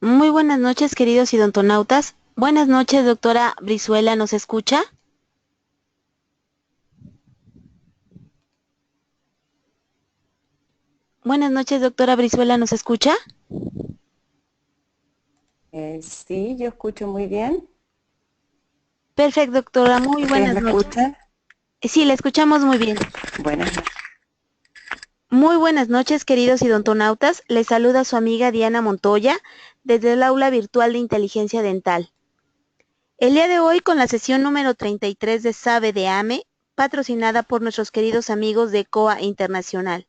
Muy buenas noches, queridos idontonautas. Buenas noches, doctora Brizuela, ¿nos escucha? Buenas noches, doctora Brizuela, ¿nos escucha? Sí, yo escucho muy bien. Perfecto, doctora, muy ¿Ustedes buenas me noches. escuchan? Sí, la escuchamos muy bien. Buenas noches. Muy buenas noches, queridos idontonautas. Les saluda su amiga Diana Montoya desde el aula virtual de inteligencia dental. El día de hoy con la sesión número 33 de SABE de AME, patrocinada por nuestros queridos amigos de COA Internacional.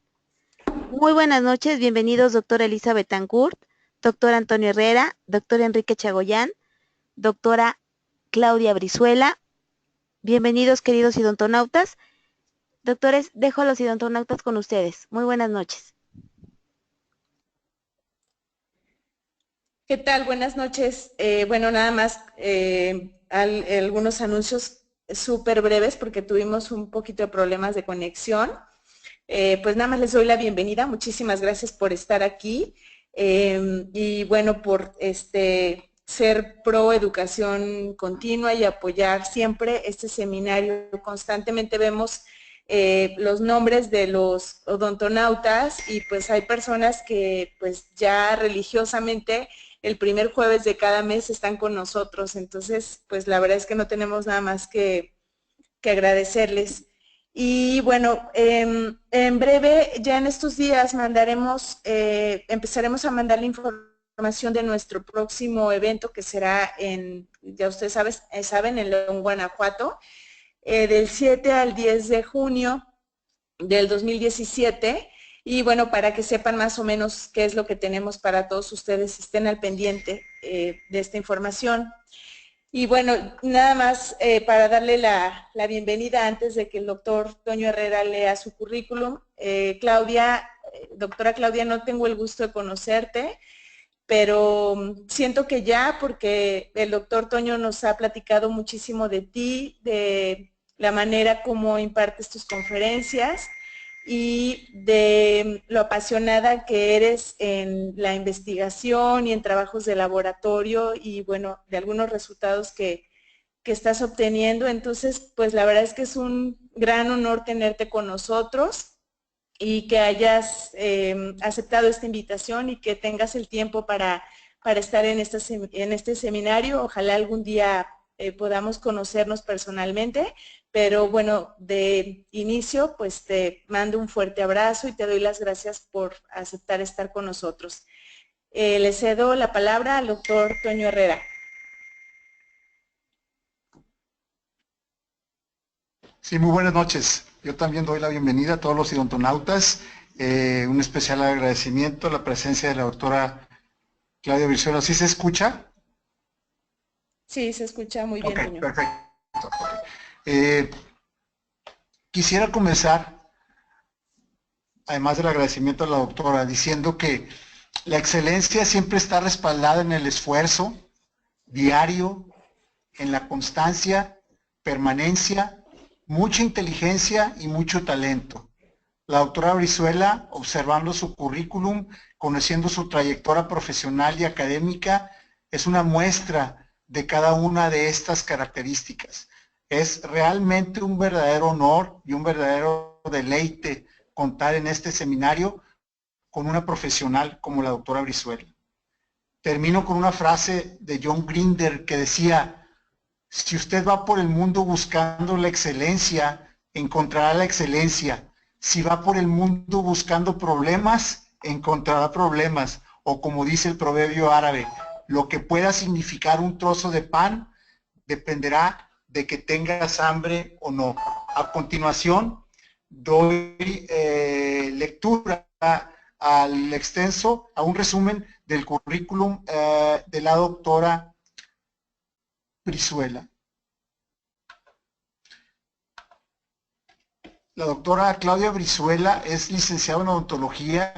Muy buenas noches, bienvenidos doctora Elizabeth Betancourt, doctor Antonio Herrera, doctor Enrique Chagoyán, doctora Claudia Brizuela. Bienvenidos queridos idontonautas. Doctores, dejo a los idontonautas con ustedes. Muy buenas noches. ¿Qué tal? Buenas noches. Bueno, nada más algunos anuncios súper breves porque tuvimos un poquito de problemas de conexión. Pues nada más les doy la bienvenida. Muchísimas gracias por estar aquí y bueno, por ser pro educación continua y apoyar siempre este seminario. Constantemente vemos los nombres de los odontonautas y pues hay personas que pues ya religiosamente el primer jueves de cada mes están con nosotros. Entonces, pues la verdad es que no tenemos nada más que agradecerles. Y bueno, en breve, ya en estos días empezaremos a mandar la información de nuestro próximo evento que será ya ustedes saben, en León, Guanajuato, del 7 al 10 de junio del 2017. Y bueno, para que sepan más o menos qué es lo que tenemos para todos ustedes, estén al pendiente de esta información. Y bueno, nada más para darle la bienvenida antes de que el doctor Toño Herrera lea su currículum. Doctora Claudia, no tengo el gusto de conocerte, pero siento que ya, porque el doctor Toño nos ha platicado muchísimo de ti, de la manera como impartes tus conferencias y de lo apasionada que eres en la investigación y en trabajos de laboratorio y bueno, de algunos resultados que estás obteniendo. Entonces, pues la verdad es que es un gran honor tenerte con nosotros y que hayas aceptado esta invitación y que tengas el tiempo para estar en este seminario. Ojalá algún día podamos conocernos personalmente, pero bueno, de inicio, pues te mando un fuerte abrazo y te doy las gracias por aceptar estar con nosotros. Le cedo la palabra al doctor Toño Herrera. Sí, muy buenas noches. Yo también doy la bienvenida a todos los idontonautas. Un especial agradecimiento a la presencia de la doctora Claudia Brizuela. ¿Sí se escucha? Sí, se escucha muy Ok, bien, Toño. perfecto. Eh, Quisiera comenzar, además del agradecimiento a la doctora, diciendo que la excelencia siempre está respaldada en el esfuerzo diario, en la constancia, permanencia, mucha inteligencia y mucho talento. La doctora Brizuela, observando su currículum, conociendo su trayectoria profesional y académica, es una muestra de cada una de estas características. Es realmente un verdadero honor y un verdadero deleite contar en este seminario con una profesional como la doctora Brizuela. Termino con una frase de John Grinder que decía: si usted va por el mundo buscando la excelencia, encontrará la excelencia. Si va por el mundo buscando problemas, encontrará problemas. O como dice el proverbio árabe, lo que pueda significar un trozo de pan dependerá de que tengas hambre o no. A continuación, doy lectura al extenso, a un resumen del currículum de la doctora Brizuela. La doctora Claudia Brizuela es licenciada en odontología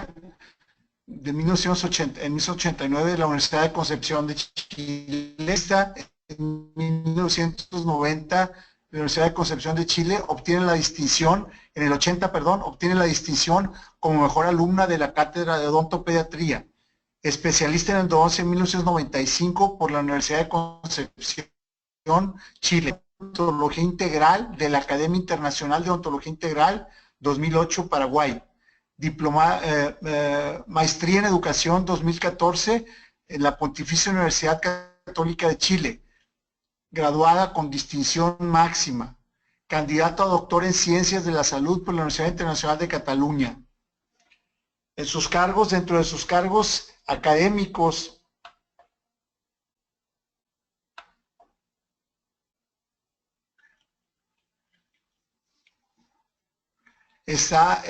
de 1980, en 1989 de la Universidad de Concepción de Chile. En 1990 de la Universidad de Concepción de Chile obtiene la distinción, en el 80, perdón, obtiene la distinción como mejor alumna de la cátedra de odontopediatría. especialista en endodoncia en 1995 por la Universidad de Concepción, Chile. Odontología Integral de la Academia Internacional de Odontología Integral 2008, Paraguay. Maestría en Educación 2014 en la Pontificia Universidad Católica de Chile, graduada con distinción máxima. Candidato a doctor en Ciencias de la Salud por la Universidad Internacional de Cataluña. En sus cargos, dentro de sus cargos académicos, está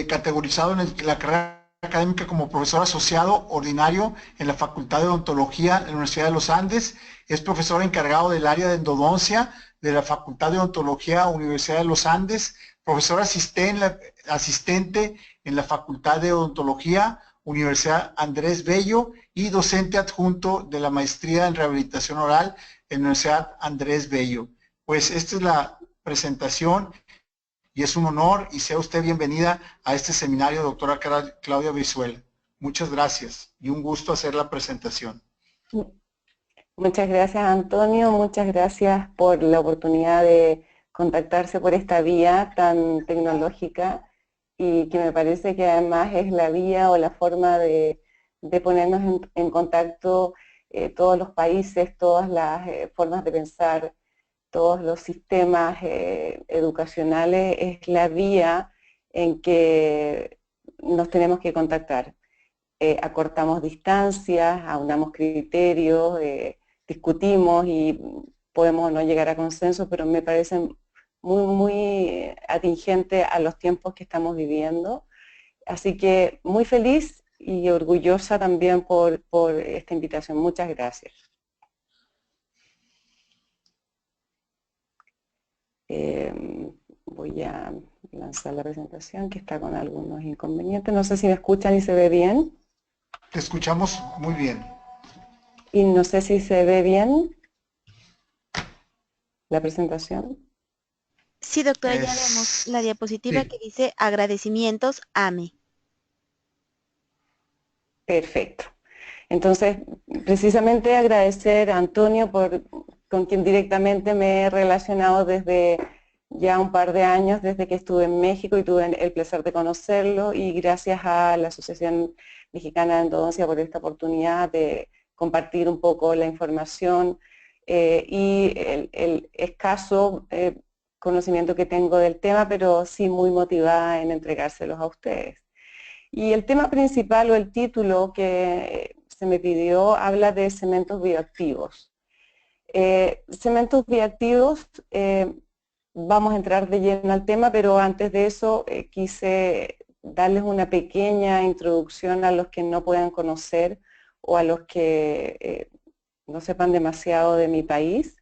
categorizado en la carrera académica como profesor asociado ordinario en la Facultad de Odontología de la Universidad de los Andes. Es profesor encargado del área de endodoncia de la Facultad de Odontología Universidad de los Andes, profesor asistente en la Facultad de Odontología Universidad Andrés Bello y docente adjunto de la maestría en rehabilitación oral en la Universidad Andrés Bello. Pues esta es la presentación y es un honor y sea usted bienvenida a este seminario, doctora Claudia Brizuela. Muchas gracias y un gusto hacer la presentación. Muchas gracias, Antonio, muchas gracias por la oportunidad de contactarse por esta vía tan tecnológica y que me parece que además es la vía o la forma de ponernos en contacto todos los países, todas las formas de pensar, todos los sistemas educacionales, es la vía en que nos tenemos que contactar. Acortamos distancias, aunamos criterios, discutimos y podemos no llegar a consenso, pero me parece muy atingente a los tiempos que estamos viviendo. Así que muy feliz y orgullosa también por esta invitación. Muchas gracias. Voy a lanzar la presentación que está con algunos inconvenientes. No sé si me escuchan y se ve bien. Te escuchamos muy bien. Y no sé si se ve bien la presentación. Sí, doctora, ya vemos la diapositiva que dice agradecimientos, AME. Perfecto. Entonces, precisamente agradecer a Antonio con quien directamente me he relacionado desde ya un par de años, desde que estuve en México y tuve el placer de conocerlo, y gracias a la Asociación Mexicana de Endodoncia por esta oportunidad de compartir un poco la información y el escaso conocimiento que tengo del tema, pero sí muy motivada en entregárselos a ustedes. Y el tema principal o el título que se me pidió habla de cementos bioactivos. Cementos bioactivos, vamos a entrar de lleno al tema, pero antes de eso quise darles una pequeña introducción a los que no puedan conocer o a los que no sepan demasiado de mi país.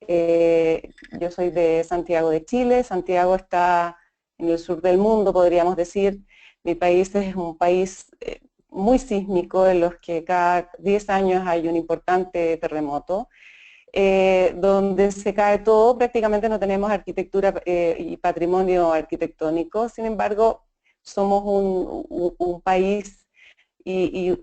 Yo soy de Santiago de Chile. Santiago está en el sur del mundo, podríamos decir. Mi país es un país muy sísmico, en los que cada 10 años hay un importante terremoto, donde se cae todo. Prácticamente no tenemos arquitectura y patrimonio arquitectónico. Sin embargo, somos un país y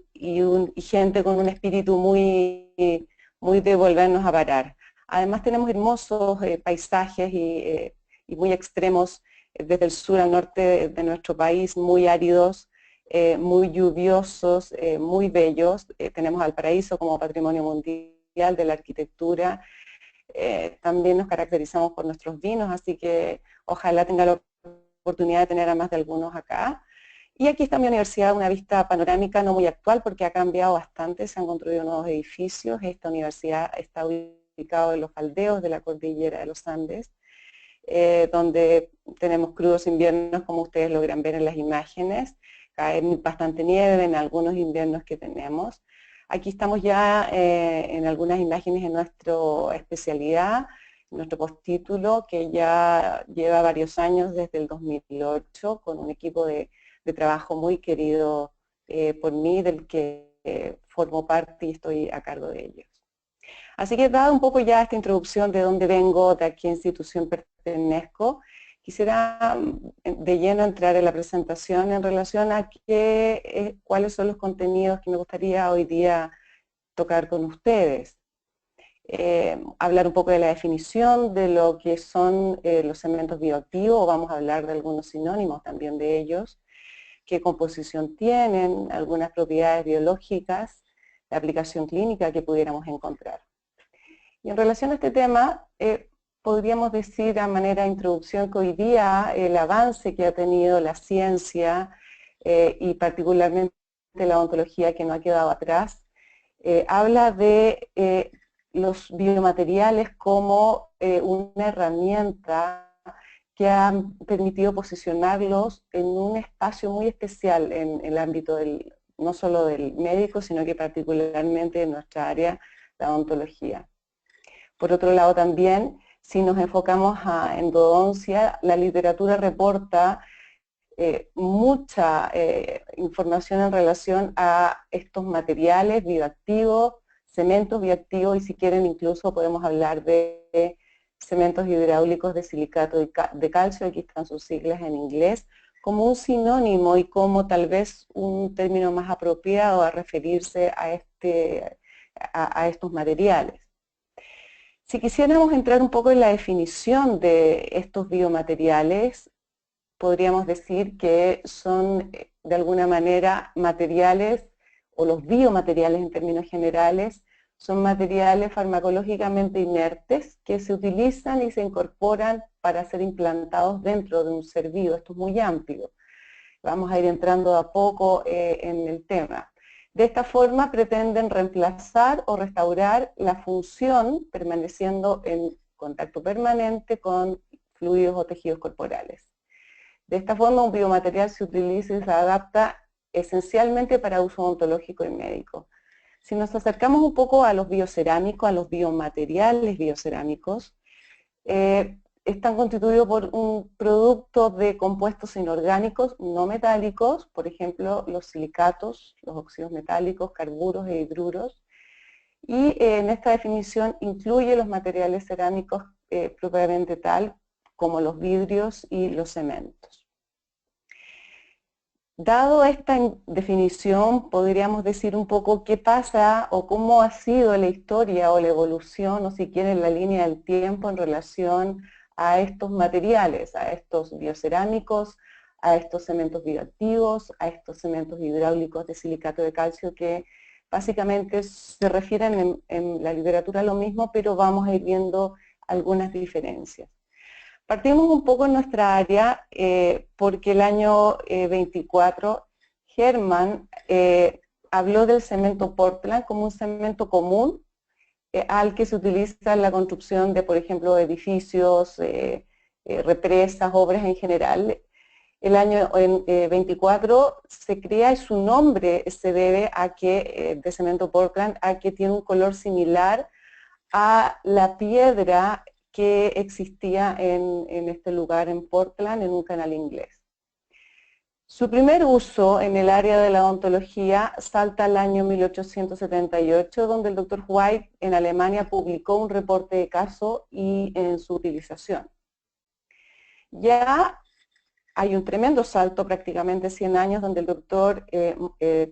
gente con un espíritu muy de volvernos a parar. Además tenemos hermosos paisajes y muy extremos desde el sur al norte de nuestro país, muy áridos, muy lluviosos, muy bellos. Tenemos Valparaíso como patrimonio mundial de la arquitectura. También nos caracterizamos por nuestros vinos, así que ojalá tenga la oportunidad de tener a más de algunos acá. Y aquí está mi universidad, una vista panorámica no muy actual porque ha cambiado bastante, se han construido nuevos edificios. Esta universidad está ubicada en los faldeos de la cordillera de los Andes, donde tenemos crudos inviernos, como ustedes logran ver en las imágenes. Cae bastante nieve en algunos inviernos que tenemos. Aquí estamos ya en algunas imágenes en nuestra especialidad, nuestro postítulo, que ya lleva varios años, desde el 2008, con un equipo de trabajo muy querido por mí, del que formo parte y estoy a cargo de ellos. Así que dado un poco ya esta introducción de dónde vengo, de a qué institución pertenezco, Quisiera de lleno entrar en la presentación en relación a cuáles son los contenidos que me gustaría hoy día tocar con ustedes. Hablar un poco de la definición de lo que son los cementos bioactivos, vamos a hablar de algunos sinónimos también de ellos, qué composición tienen, algunas propiedades biológicas, la aplicación clínica que pudiéramos encontrar. Y en relación a este tema, podríamos decir a manera de introducción que hoy día el avance que ha tenido la ciencia y particularmente la odontología, que no ha quedado atrás, habla de los biomateriales como una herramienta que ha permitido posicionarlos en un espacio muy especial en el ámbito no solo del médico, sino que particularmente en nuestra área, la odontología. Por otro lado también, si nos enfocamos a endodoncia, la literatura reporta mucha información en relación a estos materiales bioactivos, cementos bioactivos, y si quieren incluso podemos hablar de cementos hidráulicos de silicato de calcio, aquí están sus siglas en inglés, como un sinónimo y como tal vez un término más apropiado a referirse a estos materiales. Si quisiéramos entrar un poco en la definición de estos biomateriales, podríamos decir que son de alguna manera materiales, o los biomateriales en términos generales, son materiales farmacológicamente inertes que se utilizan y se incorporan para ser implantados dentro de un ser vivo. Esto es muy amplio. Vamos a ir entrando a poco en el tema. De esta forma pretenden reemplazar o restaurar la función permaneciendo en contacto permanente con fluidos o tejidos corporales. De esta forma un biomaterial se utiliza y se adapta esencialmente para uso odontológico y médico. Si nos acercamos un poco a los biocerámicos, a los biomateriales biocerámicos, están constituidos por un producto de compuestos inorgánicos no metálicos, por ejemplo, los silicatos, los óxidos metálicos, carburos e hidruros, y en esta definición incluye los materiales cerámicos propiamente tal, como los vidrios y los cementos. Dado esta definición, podríamos decir un poco qué pasa o cómo ha sido la historia o la evolución, o si quieren la línea del tiempo en relación a estos materiales, a estos biocerámicos, a estos cementos bioactivos, a estos cementos hidráulicos de silicato de calcio, que básicamente se refieren en la literatura a lo mismo, pero vamos a ir viendo algunas diferencias. Partimos un poco en nuestra área porque el año 24 Hermann habló del cemento Portland como un cemento común al que se utiliza en la construcción de, por ejemplo, edificios, represas, obras en general. El año 24 se crea y su nombre se debe a que, de cemento Portland, a que tiene un color similar a la piedra que existía en este lugar en Portland, en un canal inglés. Su primer uso en el área de la odontología salta al año 1878, donde el Dr. White en Alemania publicó un reporte de caso y en su utilización. Ya hay un tremendo salto, prácticamente 100 años, donde el doctor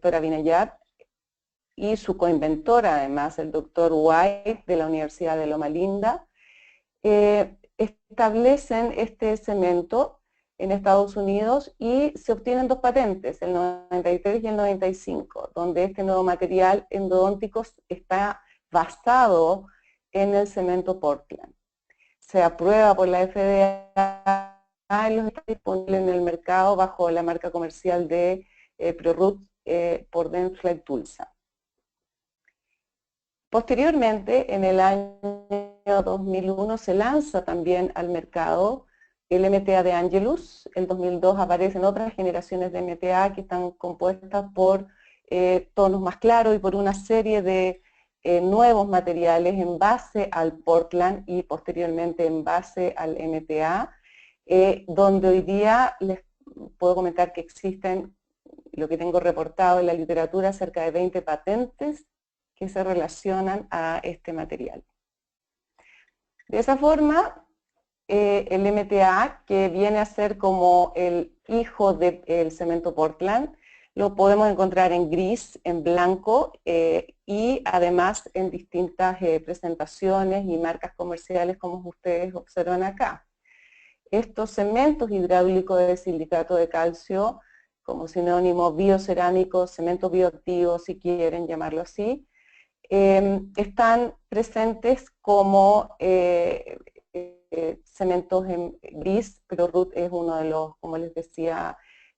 Toravineyad y su coinventor, además, el Dr. White de la Universidad de Loma Linda, establecen este cemento en Estados Unidos y se obtienen dos patentes, el 93 y el 95, donde este nuevo material endodóntico está basado en el cemento Portland. Se aprueba por la FDA y los está disponible en el mercado bajo la marca comercial de ProRoot por Dentsply Tulsa. Posteriormente, en el año 2001 se lanza también al mercado el MTA de Angelus. En 2002 aparecen otras generaciones de MTA que están compuestas por tonos más claros y por una serie de nuevos materiales en base al Portland y posteriormente en base al MTA, donde hoy día les puedo comentar que existen, lo que tengo reportado en la literatura, cerca de 20 patentes que se relacionan a este material. De esa forma, el MTA, que viene a ser como el hijo del cemento Portland. Lo podemos encontrar en gris, en blanco y además en distintas presentaciones y marcas comerciales como ustedes observan acá. Estos cementos hidráulicos de silicato de calcio, como sinónimo biocerámico, cemento bioactivo, si quieren llamarlo así, están presentes como cementos en gris, pero RUT es uno de los, como les decía,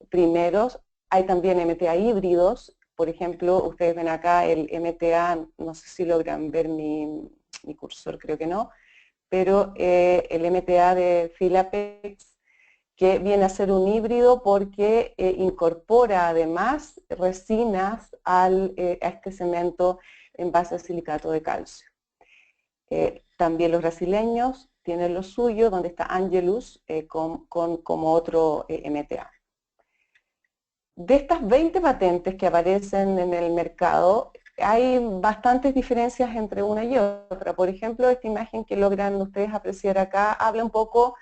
primeros. Hay también MTA híbridos, por ejemplo, ustedes ven acá el MTA, no sé si logran ver mi cursor, creo que no, pero el MTA de Filapex, que viene a ser un híbrido porque incorpora además resinas a este cemento en base a silicato de calcio. También los brasileños tienen lo suyo, donde está Angelus como otro MTA. De estas 20 patentes que aparecen en el mercado, hay bastantes diferencias entre una y otra. Por ejemplo, esta imagen que logran ustedes apreciar acá habla un poco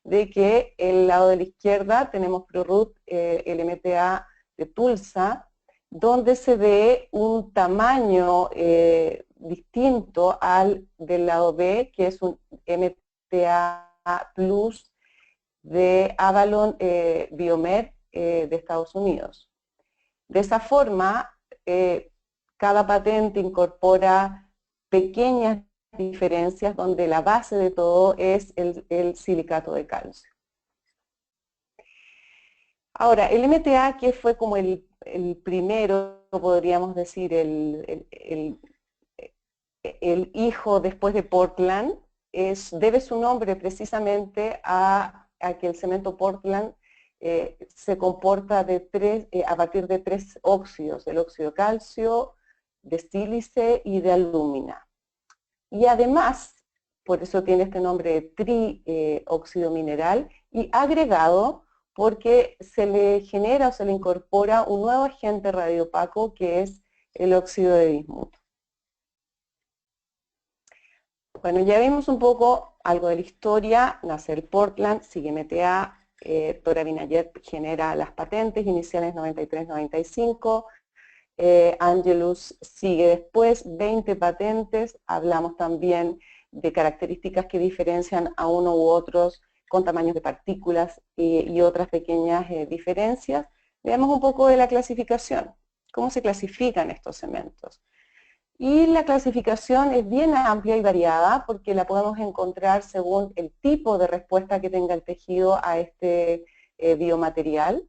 de que el lado de la izquierda tenemos ProRoot, el MTA de Tulsa, donde se ve un tamaño distinto al del lado B, que es un MTA Plus de Avalon Biomed de Estados Unidos. De esa forma, cada patente incorpora pequeñas diferencias donde la base de todo es el silicato de calcio. Ahora, el MTA, que fue como el primero, podríamos decir, el hijo después de Portland, debe su nombre precisamente a que el cemento Portland se comporta a partir de 3 óxidos, el óxido de calcio, de sílice y de alúmina. Y además, por eso tiene este nombre de trióxido mineral, y agregado porque se le genera o se le incorpora un nuevo agente radiopaco que es el óxido de bismuto. Bueno, ya vimos un poco algo de la historia. Nace el Portland, sigue MTA, Tora Vinayet genera las patentes iniciales 93-95, Angelus sigue después, 20 patentes. Hablamos también de características que diferencian a uno u otros con tamaños de partículas y otras pequeñas diferencias. Veamos un poco de la clasificación. ¿Cómo se clasifican estos cementos? Y la clasificación es bien amplia y variada porque la podemos encontrar según el tipo de respuesta que tenga el tejido a este biomaterial,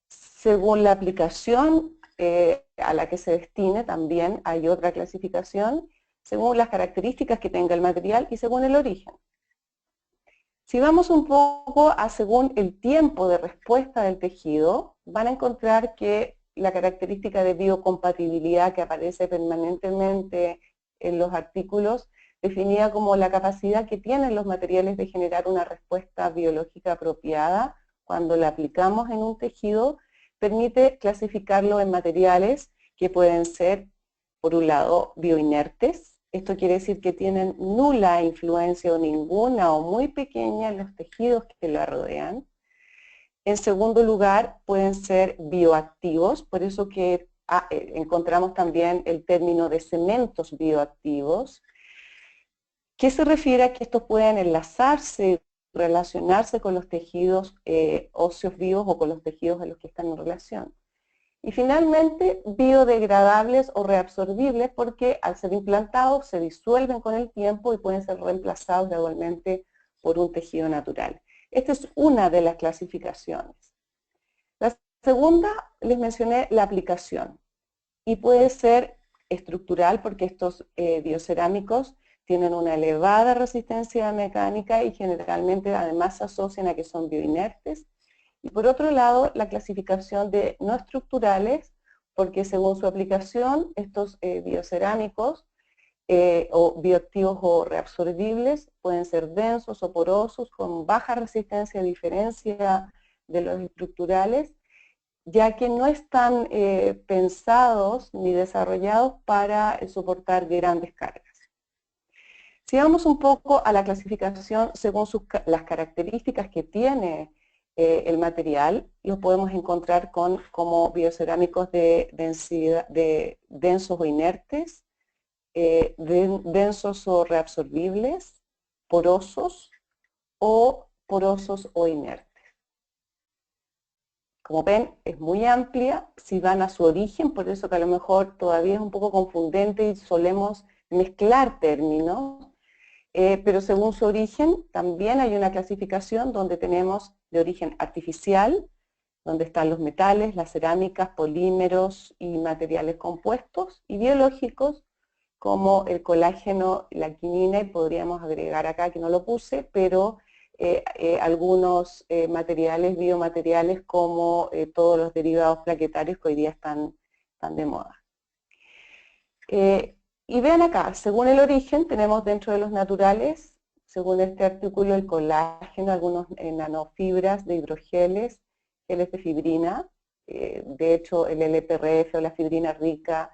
según la aplicación a la que se destine también hay otra clasificación, según las características que tenga el material y según el origen. Si vamos un poco a según el tiempo de respuesta del tejido, van a encontrar que la característica de biocompatibilidad que aparece permanentemente en los artículos, definida como la capacidad que tienen los materiales de generar una respuesta biológica apropiada cuando la aplicamos en un tejido, permite clasificarlo en materiales que pueden ser, por un lado, bioinertes. Esto quiere decir que tienen nula influencia o ninguna o muy pequeña en los tejidos que la rodean. En segundo lugar, pueden ser bioactivos, por eso que encontramos también el término de cementos bioactivos, que se refiere a que estos pueden enlazarse, relacionarse con los tejidos óseos vivos o con los tejidos en los que están en relación. Y finalmente, biodegradables o reabsorbibles porque al ser implantados se disuelven con el tiempo y pueden ser reemplazados gradualmente por un tejido natural. Esta es una de las clasificaciones. La segunda, les mencioné la aplicación. Y puede ser estructural porque estos biocerámicos tienen una elevada resistencia mecánica y generalmente además se asocian a que son bioinertes. Y por otro lado, la clasificación de no estructurales, porque según su aplicación, estos biocerámicos o bioactivos o reabsorbibles pueden ser densos o porosos, con baja resistencia a diferencia de los estructurales, ya que no están pensados ni desarrollados para soportar grandes cargas. Si vamos un poco a la clasificación según las características que tiene el material, lo podemos encontrar como biocerámicos de densidad, de densos o inertes, densos o reabsorbibles, porosos o inertes. Como ven, es muy amplia. Si van a su origen, por eso que a lo mejor todavía es un poco confundente y solemos mezclar términos, pero según su origen también hay una clasificación donde tenemos de origen artificial, donde están los metales, las cerámicas, polímeros y materiales compuestos, y biológicos como el colágeno, la quinina, y podríamos agregar acá que no lo puse, pero algunos materiales, biomateriales como todos los derivados plaquetarios que hoy día están de moda. Y vean acá, según el origen, tenemos dentro de los naturales, según este artículo, el colágeno, algunos nanofibras de hidrogeles, geles de fibrina, de hecho el LPRF o la fibrina rica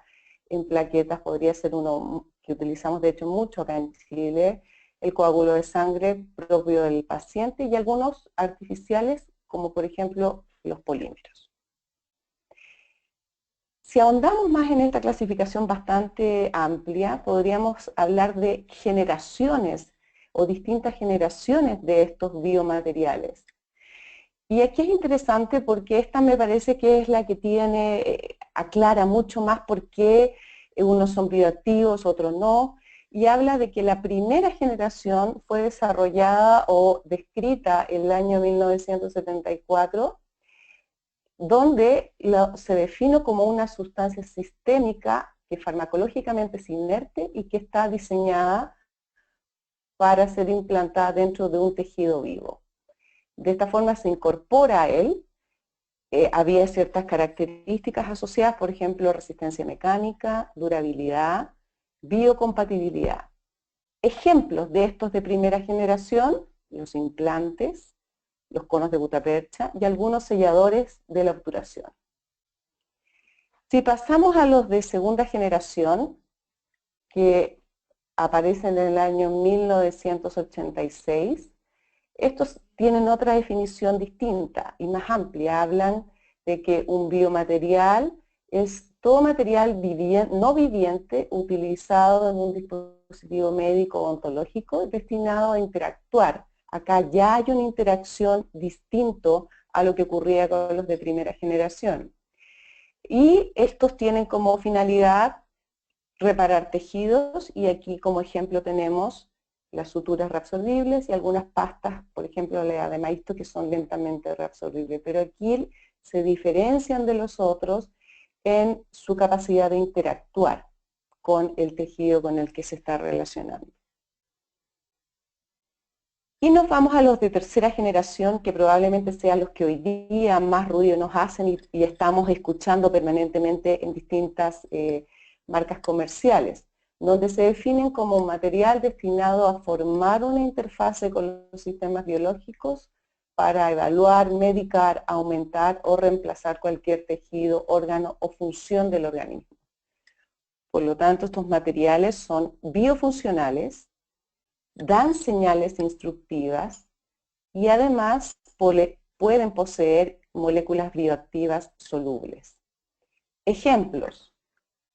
en plaquetas podría ser uno que utilizamos de hecho mucho acá en Chile, el coágulo de sangre propio del paciente y algunos artificiales como por ejemplo los polímeros. Si ahondamos más en esta clasificación bastante amplia, podríamos hablar de generaciones o distintas generaciones de estos biomateriales. Y aquí es interesante porque esta me parece que es la que aclara mucho más por qué unos son bioactivos, otros no, y habla de que la primera generación fue desarrollada o descrita en el año 1974, donde se define como una sustancia sistémica que farmacológicamente es inerte y que está diseñada para ser implantada dentro de un tejido vivo. De esta forma se incorpora a él, había ciertas características asociadas, por ejemplo, resistencia mecánica, durabilidad, biocompatibilidad. Ejemplos de estos de primera generación, los implantes, los conos de gutapercha y algunos selladores de la obturación. Si pasamos a los de segunda generación, que aparecen en el año 1986, estos tienen otra definición distinta y más amplia. Hablan de que un biomaterial es todo material no viviente utilizado en un dispositivo médico o ontológico destinado a interactuar. Acá ya hay una interacción distinto a lo que ocurría con los de primera generación. Y estos tienen como finalidad reparar tejidos, y aquí como ejemplo tenemos las suturas reabsorbibles y algunas pastas, por ejemplo la de Maisto, que son lentamente reabsorbibles. Pero aquí se diferencian de los otros en su capacidad de interactuar con el tejido con el que se está relacionando. Y nos vamos a los de tercera generación, que probablemente sean los que hoy día más ruido nos hacen y estamos escuchando permanentemente en distintas marcas comerciales, donde se definen como un material destinado a formar una interfase con los sistemas biológicos para evaluar, medicar, aumentar o reemplazar cualquier tejido, órgano o función del organismo. Por lo tanto, estos materiales son biofuncionales, dan señales instructivas y además pueden poseer moléculas bioactivas solubles. Ejemplos,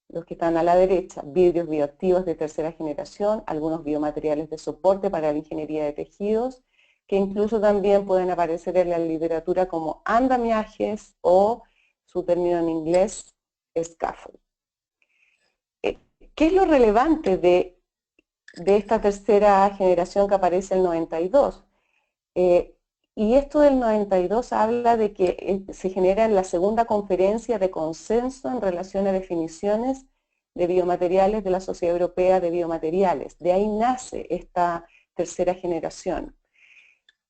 los que están a la derecha, vidrios bioactivos de tercera generación, algunos biomateriales de soporte para la ingeniería de tejidos, que incluso también pueden aparecer en la literatura como andamiajes o su término en inglés, scaffold. ¿Qué es lo relevante de esta tercera generación que aparece en el 92? Y esto del 92 habla de que se genera en la segunda conferencia de consenso en relación a definiciones de biomateriales de la Sociedad Europea de Biomateriales. De ahí nace esta tercera generación.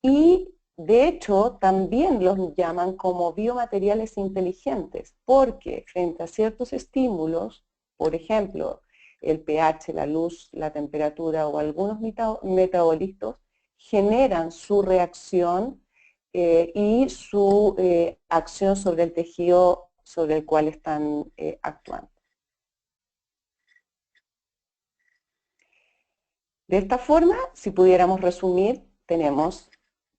Y de hecho también los llaman como biomateriales inteligentes, porque frente a ciertos estímulos, por ejemplo, el pH, la luz, la temperatura o algunos metabolitos, generan su reacción y su acción sobre el tejido sobre el cual están actuando. De esta forma, si pudiéramos resumir, tenemos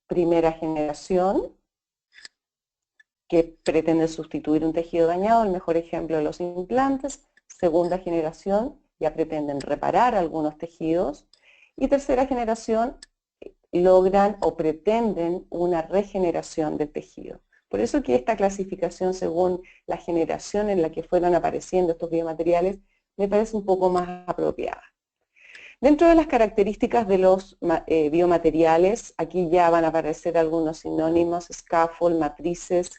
primera generación, que pretende sustituir un tejido dañado, el mejor ejemplo de los implantes. Segunda generación, ya pretenden reparar algunos tejidos. Y tercera generación, logran o pretenden una regeneración del tejido. Por eso que esta clasificación según la generación en la que fueron apareciendo estos biomateriales me parece un poco más apropiada. Dentro de las características de los biomateriales, aquí ya van a aparecer algunos sinónimos, scaffold, matrices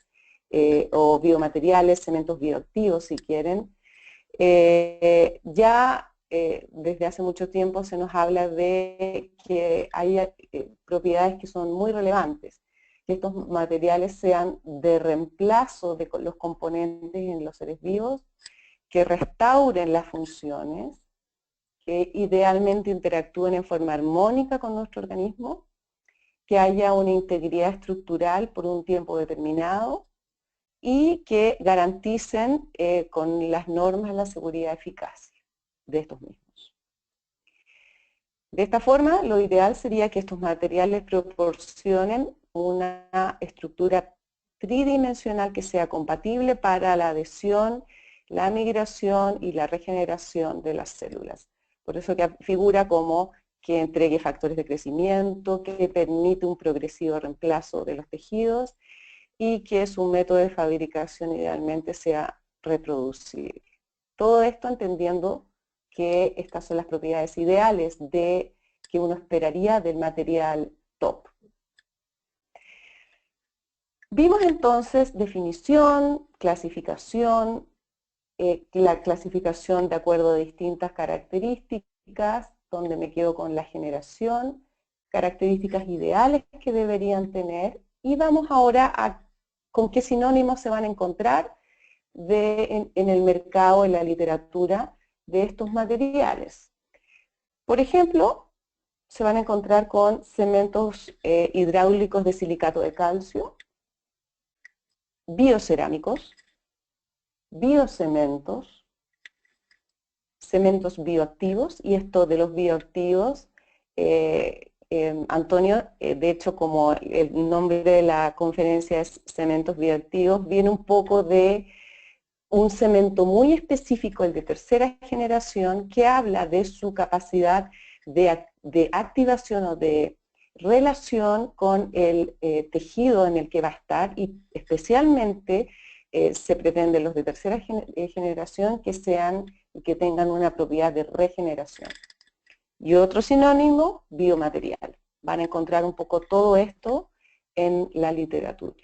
o biomateriales, cementos bioactivos si quieren. Desde hace mucho tiempo se nos habla de que hay propiedades que son muy relevantes, que estos materiales sean de reemplazo de los componentes en los seres vivos, que restauren las funciones, que idealmente interactúen en forma armónica con nuestro organismo, que haya una integridad estructural por un tiempo determinado y que garanticen con las normas la seguridad y eficacia de estos mismos. De esta forma, lo ideal sería que estos materiales proporcionen una estructura tridimensional que sea compatible para la adhesión, la migración y la regeneración de las células. Por eso que figura como que entregue factores de crecimiento, que permite un progresivo reemplazo de los tejidos y que su método de fabricación idealmente sea reproducible. Todo esto entendiendo que estas son las propiedades ideales que uno esperaría del material top. Vimos entonces definición, clasificación, la clasificación de acuerdo a distintas características, donde me quedo con la generación, características ideales que deberían tener, y vamos ahora a con qué sinónimos se van a encontrar en el mercado, en la literatura, de estos materiales. Por ejemplo, se van a encontrar con cementos hidráulicos de silicato de calcio, biocerámicos, biocementos, cementos bioactivos, y esto de los bioactivos, Antonio, de hecho como el nombre de la conferencia es cementos bioactivos, viene un poco de un cemento muy específico, el de tercera generación, que habla de su capacidad de activación o de relación con el tejido en el que va a estar, y especialmente se pretende los de tercera generación que tengan una propiedad de regeneración. Y otro sinónimo, biomaterial. Van a encontrar un poco todo esto en la literatura.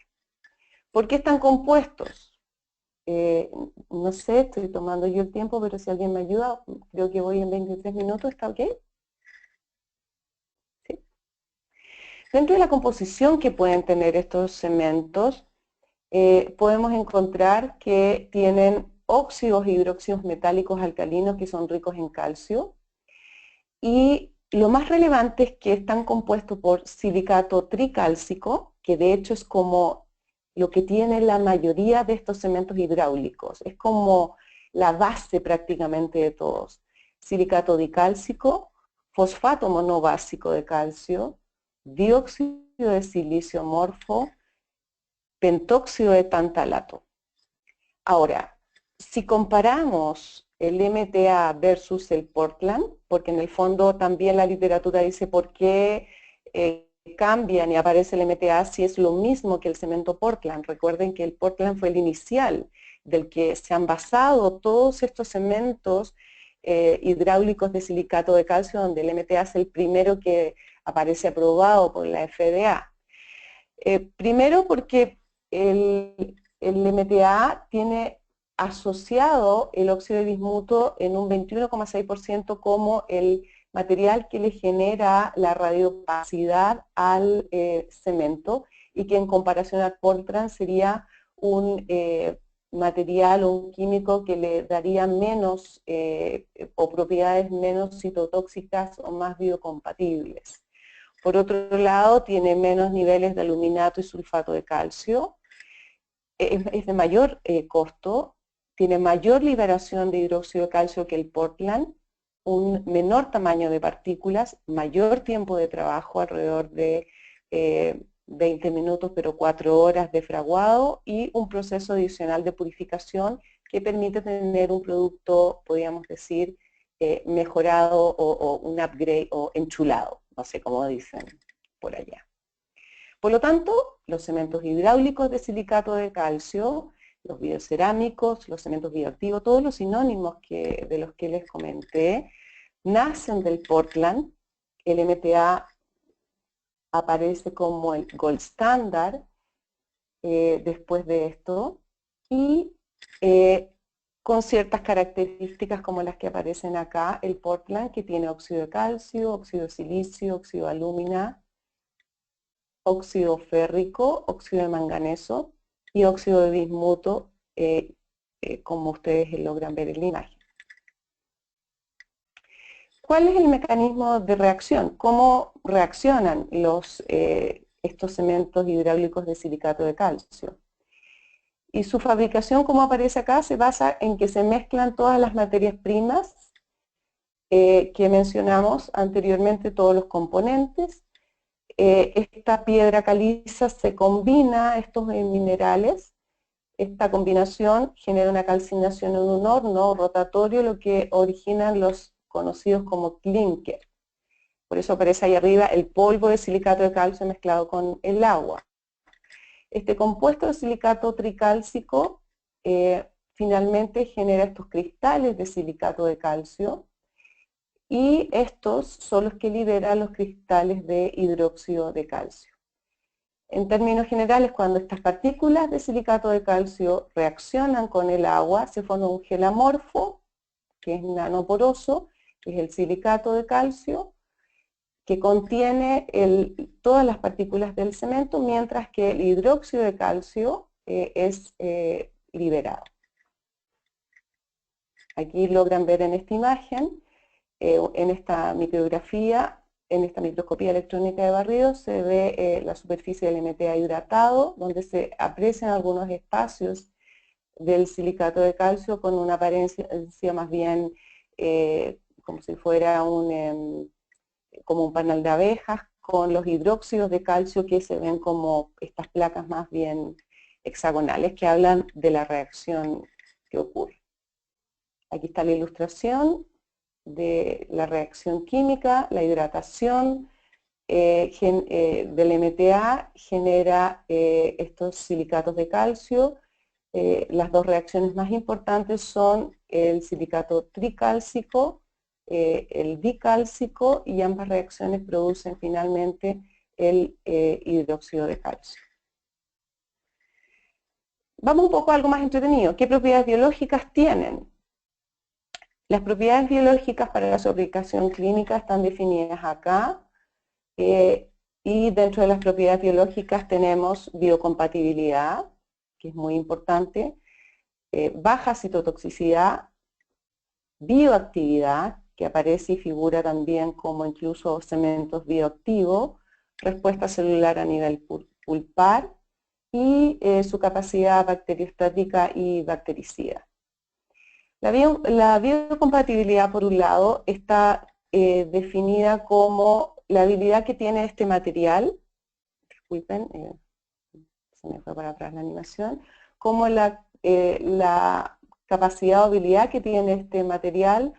¿Por qué están compuestos? No sé, estoy tomando yo el tiempo, pero si alguien me ayuda, creo que voy en 23 minutos, ¿está ok? ¿Sí? Dentro de la composición que pueden tener estos cementos, podemos encontrar que tienen óxidos e hidróxidos metálicos alcalinos que son ricos en calcio, y lo más relevante es que están compuestos por silicato tricálcico, que de hecho es como lo que tiene la mayoría de estos cementos hidráulicos, es como la base prácticamente de todos. Silicato dicálcico, fosfato monobásico de calcio, dióxido de silicio morfo, pentóxido de tantalato. Ahora, si comparamos el MTA versus el Portland, porque en el fondo también la literatura dice por qué cambian y aparece el MTA si es lo mismo que el cemento Portland. Recuerden que el Portland fue el inicial del que se han basado todos estos cementos hidráulicos de silicato de calcio, donde el MTA es el primero que aparece aprobado por la FDA. Primero porque el MTA tiene asociado el óxido de bismuto en un 21,6% como el material que le genera la radiopacidad al cemento, y que en comparación al Portland sería un material o un químico que le daría menos o propiedades menos citotóxicas o más biocompatibles. Por otro lado, tiene menos niveles de aluminato y sulfato de calcio, es de mayor costo, tiene mayor liberación de hidróxido de calcio que el Portland, un menor tamaño de partículas, mayor tiempo de trabajo, alrededor de 20 minutos, pero 4 horas de fraguado, y un proceso adicional de purificación que permite tener un producto, podríamos decir, mejorado o un upgrade o enchulado, no sé cómo dicen por allá. Por lo tanto, los cementos hidráulicos de silicato de calcio, los biocerámicos, los cementos bioactivos, todos los sinónimos de los que les comenté, nacen del Portland. El MTA aparece como el gold standard después de esto, y con ciertas características como las que aparecen acá, el Portland, que tiene óxido de calcio, óxido de silicio, óxido de alúmina, óxido férrico, óxido de manganeso y óxido de bismuto, como ustedes logran ver en la imagen. ¿Cuál es el mecanismo de reacción? ¿Cómo reaccionan estos cementos hidráulicos de silicato de calcio? Y su fabricación, como aparece acá, se basa en que se mezclan todas las materias primas que mencionamos anteriormente, todos los componentes. Esta piedra caliza se combina estos minerales. Esta combinación genera una calcinación en un horno rotatorio, lo que originan los conocidos como clinker. Por eso aparece ahí arriba el polvo de silicato de calcio mezclado con el agua. Este compuesto de silicato tricálcico finalmente genera estos cristales de silicato de calcio, y estos son los que liberan los cristales de hidróxido de calcio. En términos generales, cuando estas partículas de silicato de calcio reaccionan con el agua, se forma un gel amorfo, que es nanoporoso, que es el silicato de calcio, que contiene todas las partículas del cemento, mientras que el hidróxido de calcio es liberado. Aquí logran ver en esta imagen, en esta micrografía, en esta microscopía electrónica de barrido, se ve la superficie del MTA hidratado, donde se aprecian algunos espacios del silicato de calcio con una apariencia más bien como si fuera como un panal de abejas, con los hidróxidos de calcio que se ven como estas placas más bien hexagonales que hablan de la reacción que ocurre. Aquí está la ilustración de la reacción química. La hidratación del MTA genera estos silicatos de calcio. Las dos reacciones más importantes son el silicato tricálcico, el dicálcico, y ambas reacciones producen finalmente el hidróxido de calcio. Vamos un poco a algo más entretenido. ¿Qué propiedades biológicas tienen? Las propiedades biológicas para su aplicación clínica están definidas acá, y dentro de las propiedades biológicas tenemos biocompatibilidad, que es muy importante, baja citotoxicidad, bioactividad, que aparece y figura también como incluso cementos bioactivos, respuesta celular a nivel pulpar, y su capacidad bacteriostática y bactericida. La biocompatibilidad, por un lado, está definida como la habilidad que tiene este material, disculpen, se me fue para atrás la animación, como la capacidad o habilidad que tiene este material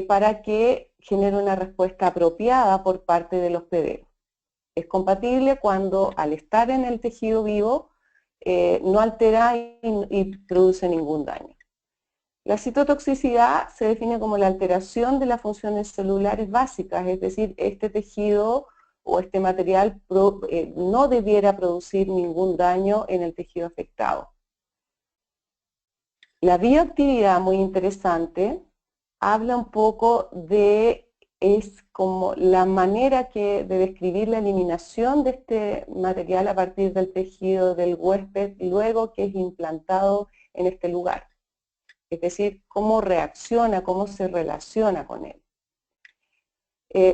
para que genere una respuesta apropiada por parte del hospedero. Es compatible cuando, al estar en el tejido vivo, no altera y produce ningún daño. La citotoxicidad se define como la alteración de las funciones celulares básicas, es decir, este tejido o este material no debiera producir ningún daño en el tejido afectado. La bioactividad, muy interesante, habla un poco es como la manera de describir la eliminación de este material a partir del tejido del huésped luego que es implantado en este lugar. Es decir, cómo reacciona, cómo se relaciona con él.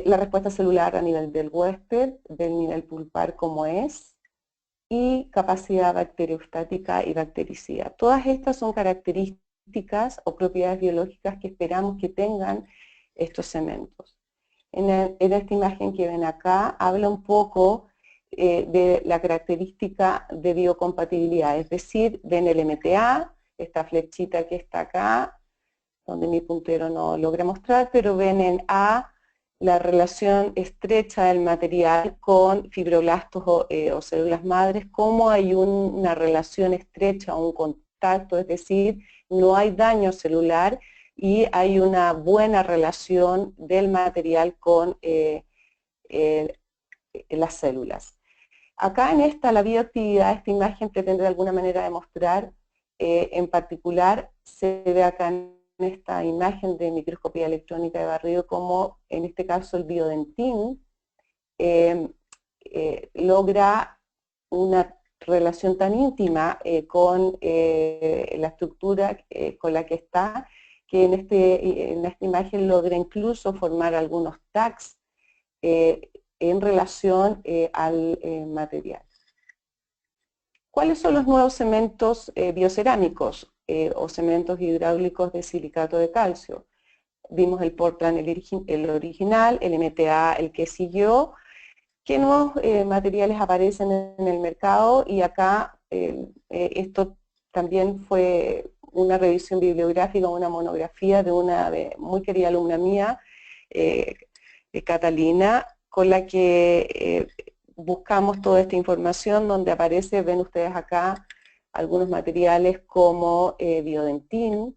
La respuesta celular a nivel del huésped, del nivel pulpar como es, y capacidad bacteriostática y bactericida. Todas estas son características o propiedades biológicas que esperamos que tengan estos cementos. En esta imagen que ven acá, habla un poco de la característica de biocompatibilidad, es decir, ven el MTA, esta flechita que está acá, donde mi puntero no logra mostrar, pero ven en A la relación estrecha del material con fibroblastos o células madres, cómo hay una relación estrecha, un contacto, es decir, no hay daño celular y hay una buena relación del material con las células. Acá en la bioactividad, esta imagen pretende de alguna manera demostrar, en particular, se ve acá en esta imagen de microscopía electrónica de barrido, como en este caso el biodentín logra una relación tan íntima con la estructura con la que está, que en esta imagen logra incluso formar algunos tags en relación al material. ¿Cuáles son los nuevos cementos biocerámicos o cementos hidráulicos de silicato de calcio? Vimos el Portland, el original, el MTA, el que siguió. ¿Qué nuevos materiales aparecen en el mercado? Y acá esto también fue una revisión bibliográfica, una monografía de una muy querida alumna mía, Catalina, con la que buscamos toda esta información, donde aparece, ven ustedes acá, algunos materiales como biodentín,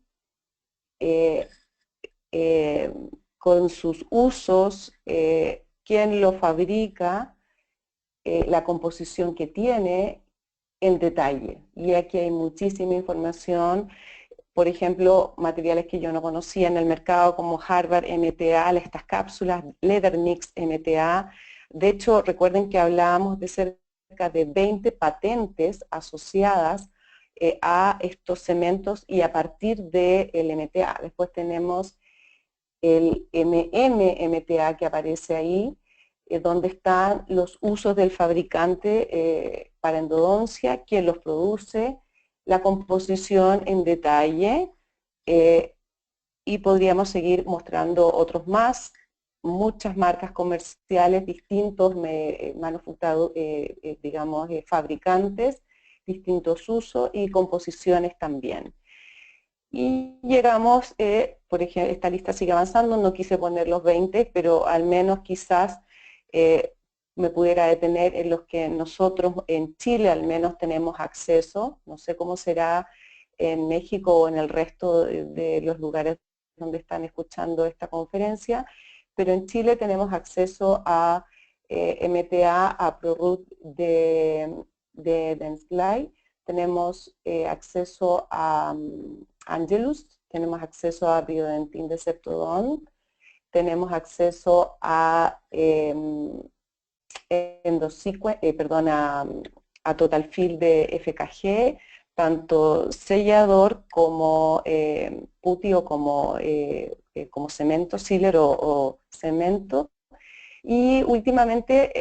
con sus usos, quién lo fabrica, la composición que tiene en detalle. Y aquí hay muchísima información, por ejemplo, materiales que yo no conocía en el mercado como Harvard MTA, estas cápsulas, Leather Mix MTA. De hecho, recuerden que hablábamos de cerca de 20 patentes asociadas a estos cementos y a partir del MTA. Después tenemos el MTA que aparece ahí, donde están los usos del fabricante para endodoncia, quién los produce, la composición en detalle, y podríamos seguir mostrando otros más, muchas marcas comerciales, distintos fabricantes, distintos usos y composiciones también. Y llegamos, por ejemplo, esta lista sigue avanzando, no quise poner los 20, pero al menos quizás me pudiera detener en los que nosotros en Chile al menos tenemos acceso, no sé cómo será en México o en el resto de los lugares donde están escuchando esta conferencia, pero en Chile tenemos acceso a MTA, a ProRoot de Dentsply, tenemos acceso a Angelus, tenemos acceso a Biodentin de Septodon, tenemos acceso a a TotalFill de FKG, tanto sellador como putti o como cemento, sealer o cemento. Y últimamente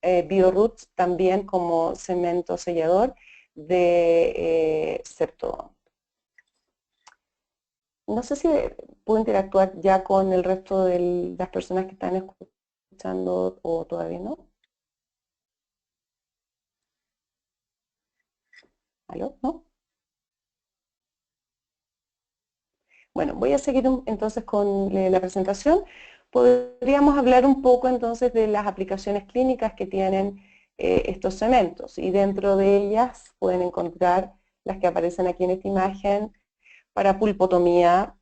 BioRoots también como cemento sellador de Septodon. No sé si puedo interactuar ya con el resto de las personas que están escuchando o todavía no. ¿Aló? ¿No? Bueno, voy a seguir entonces con la presentación. Podríamos hablar un poco entonces de las aplicaciones clínicas que tienen estos cementos, y dentro de ellas pueden encontrar las que aparecen aquí en esta imagen para pulpotomía,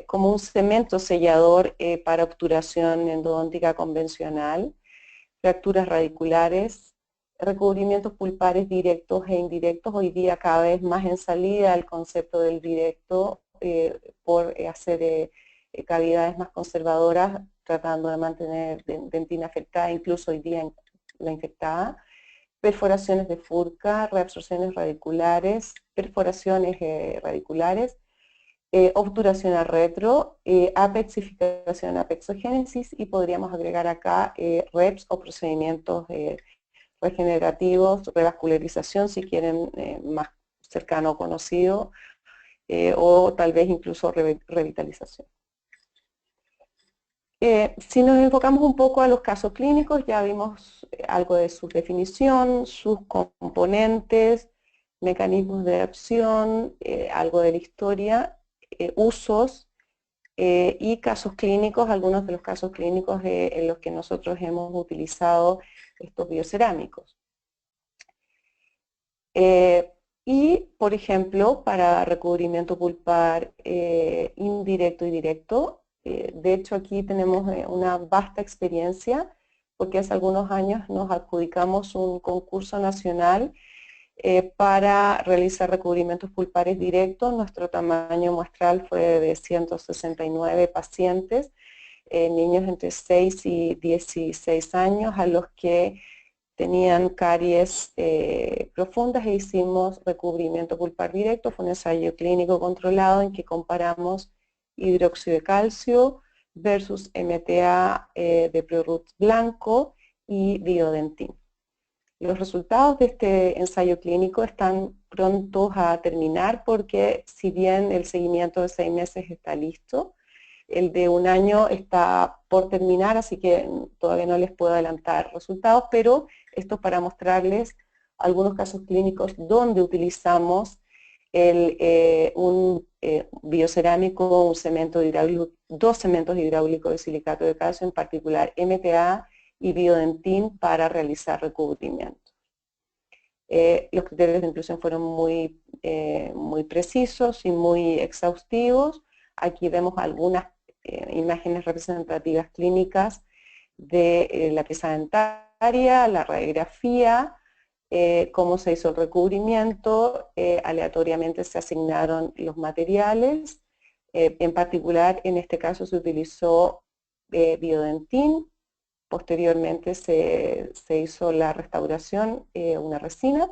como un cemento sellador para obturación endodóntica convencional, fracturas radiculares, recubrimientos pulpares directos e indirectos, hoy día cada vez más en salida el concepto del directo por hacer cavidades más conservadoras, tratando de mantener dentina afectada, incluso hoy día la infectada, perforaciones de furca, reabsorciones radiculares, perforaciones radiculares, obturación a retro, apexificación, apexogénesis, y podríamos agregar acá REPS o procedimientos regenerativos, revascularización si quieren más cercano o conocido, o tal vez incluso revitalización. Si nos enfocamos un poco a los casos clínicos, ya vimos algo de su definición, sus componentes, mecanismos de acción, algo de la historia, usos y casos clínicos, algunos de los casos clínicos en los que nosotros hemos utilizado estos biocerámicos. Y, por ejemplo, para recubrimiento pulpar indirecto y directo, de hecho aquí tenemos una vasta experiencia porque hace algunos años nos adjudicamos un concurso nacional para realizar recubrimientos pulpares directos. Nuestro tamaño muestral fue de 169 pacientes, niños entre 6 y 16 años, a los que tenían caries profundas e hicimos recubrimiento pulpar directo. Fue un ensayo clínico controlado en que comparamos hidróxido de calcio versus MTA de Prorut blanco y Biodentin. Los resultados de este ensayo clínico están prontos a terminar porque si bien el seguimiento de 6 meses está listo, el de un año está por terminar, así que todavía no les puedo adelantar resultados, pero esto es para mostrarles algunos casos clínicos donde utilizamos un biocerámico, un cemento hidráulico, dos cementos hidráulicos de silicato de calcio, en particular MTA y Biodentin, para realizar recubrimiento. Los criterios de inclusión fueron muy precisos y muy exhaustivos. Aquí vemos algunas imágenes representativas clínicas de la pieza dentaria, la radiografía, cómo se hizo el recubrimiento, aleatoriamente se asignaron los materiales, en particular en este caso se utilizó Biodentin, posteriormente se hizo la restauración, una resina,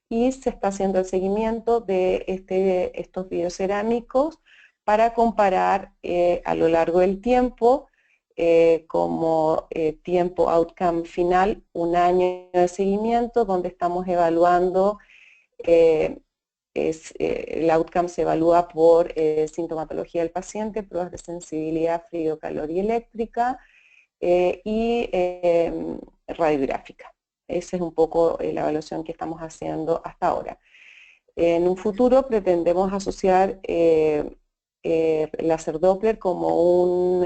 y se está haciendo el seguimiento de estos biocerámicos para comparar a lo largo del tiempo, como tiempo outcome final, un año de seguimiento donde estamos evaluando, el outcome se evalúa por sintomatología del paciente, pruebas de sensibilidad frío, calor y eléctrica, y radiográfica. Esa es un poco la evaluación que estamos haciendo hasta ahora. En un futuro pretendemos asociar láser Doppler como un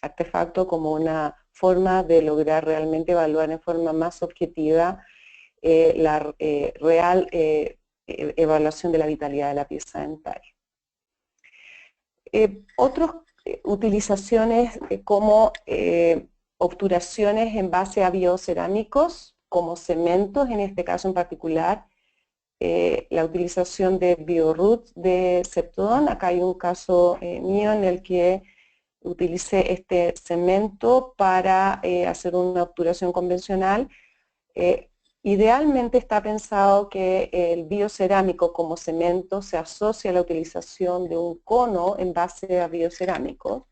artefacto, como una forma de lograr realmente evaluar en forma más objetiva la real evaluación de la vitalidad de la pieza dentaria. Otras utilizaciones como obturaciones en base a biocerámicos, como cementos, en este caso en particular, la utilización de Bioroot de Septodon. Acá hay un caso mío en el que utilicé este cemento para hacer una obturación convencional. Idealmente está pensado que el biocerámico como cemento se asocia a la utilización de un cono en base a biocerámicos.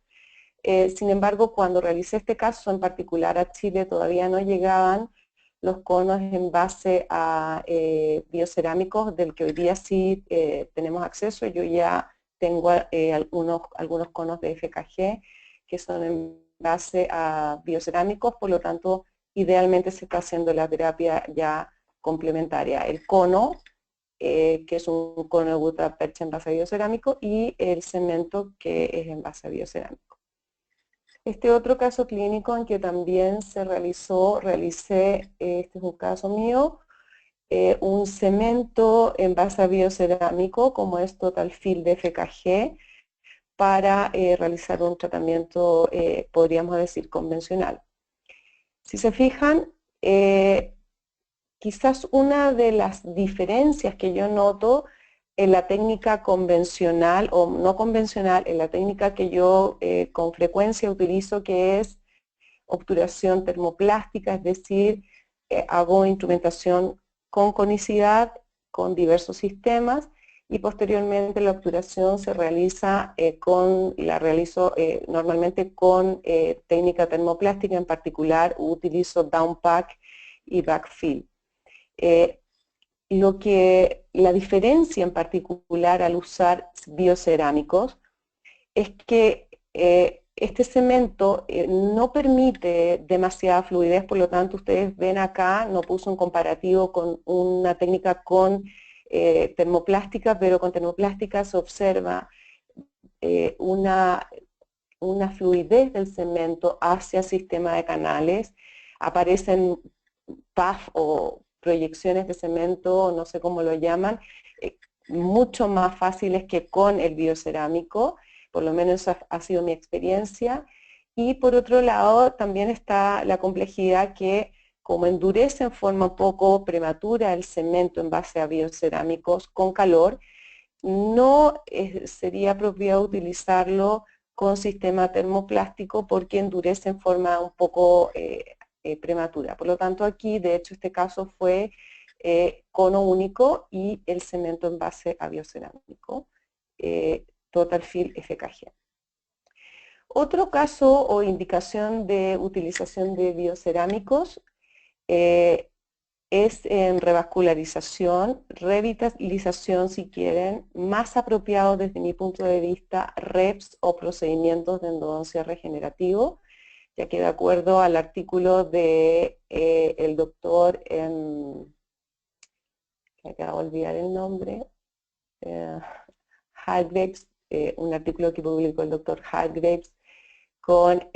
Sin embargo, cuando realicé este caso en particular a Chile, todavía no llegaban los conos en base a biocerámicos, del que hoy día sí tenemos acceso. Yo ya tengo algunos conos de FKG que son en base a biocerámicos, por lo tanto, idealmente se está haciendo la terapia ya complementaria. El cono, que es un cono de gutapercha en base a biocerámico, y el cemento, que es en base a biocerámico. Este otro caso clínico en que también realicé, este es un caso mío, un cemento en base a biocerámico, como es Total Fill de FKG, para realizar un tratamiento, podríamos decir, convencional. Si se fijan, quizás una de las diferencias que yo noto en la técnica convencional o no convencional, en la técnica que yo con frecuencia utilizo, que es obturación termoplástica, es decir, hago instrumentación con conicidad, con diversos sistemas, y posteriormente la obturación se realiza realizo normalmente con técnica termoplástica. En particular utilizo downpack y backfill. La diferencia en particular al usar biocerámicos es que este cemento no permite demasiada fluidez, por lo tanto ustedes ven acá, no puse un comparativo con una técnica con termoplástica, pero con termoplástica se observa una fluidez del cemento hacia el sistema de canales, aparecen puff o proyecciones de cemento, no sé cómo lo llaman, mucho más fáciles que con el biocerámico, por lo menos esa ha sido mi experiencia. Y por otro lado también está la complejidad que como endurece en forma un poco prematura el cemento en base a biocerámicos con calor, no sería apropiado utilizarlo con sistema termoplástico porque endurece en forma un poco prematura. Por lo tanto aquí, de hecho, este caso fue cono único y el cemento en base a biocerámico, Total Fill FKG. Otro caso o indicación de utilización de biocerámicos es en revascularización, revitalización si quieren, más apropiado desde mi punto de vista, REPS o procedimientos de endodoncia regenerativo, ya que de acuerdo al artículo de el doctor, que acabo de olvidar el nombre, Hargreaves, un artículo que publicó el doctor Hargreaves con,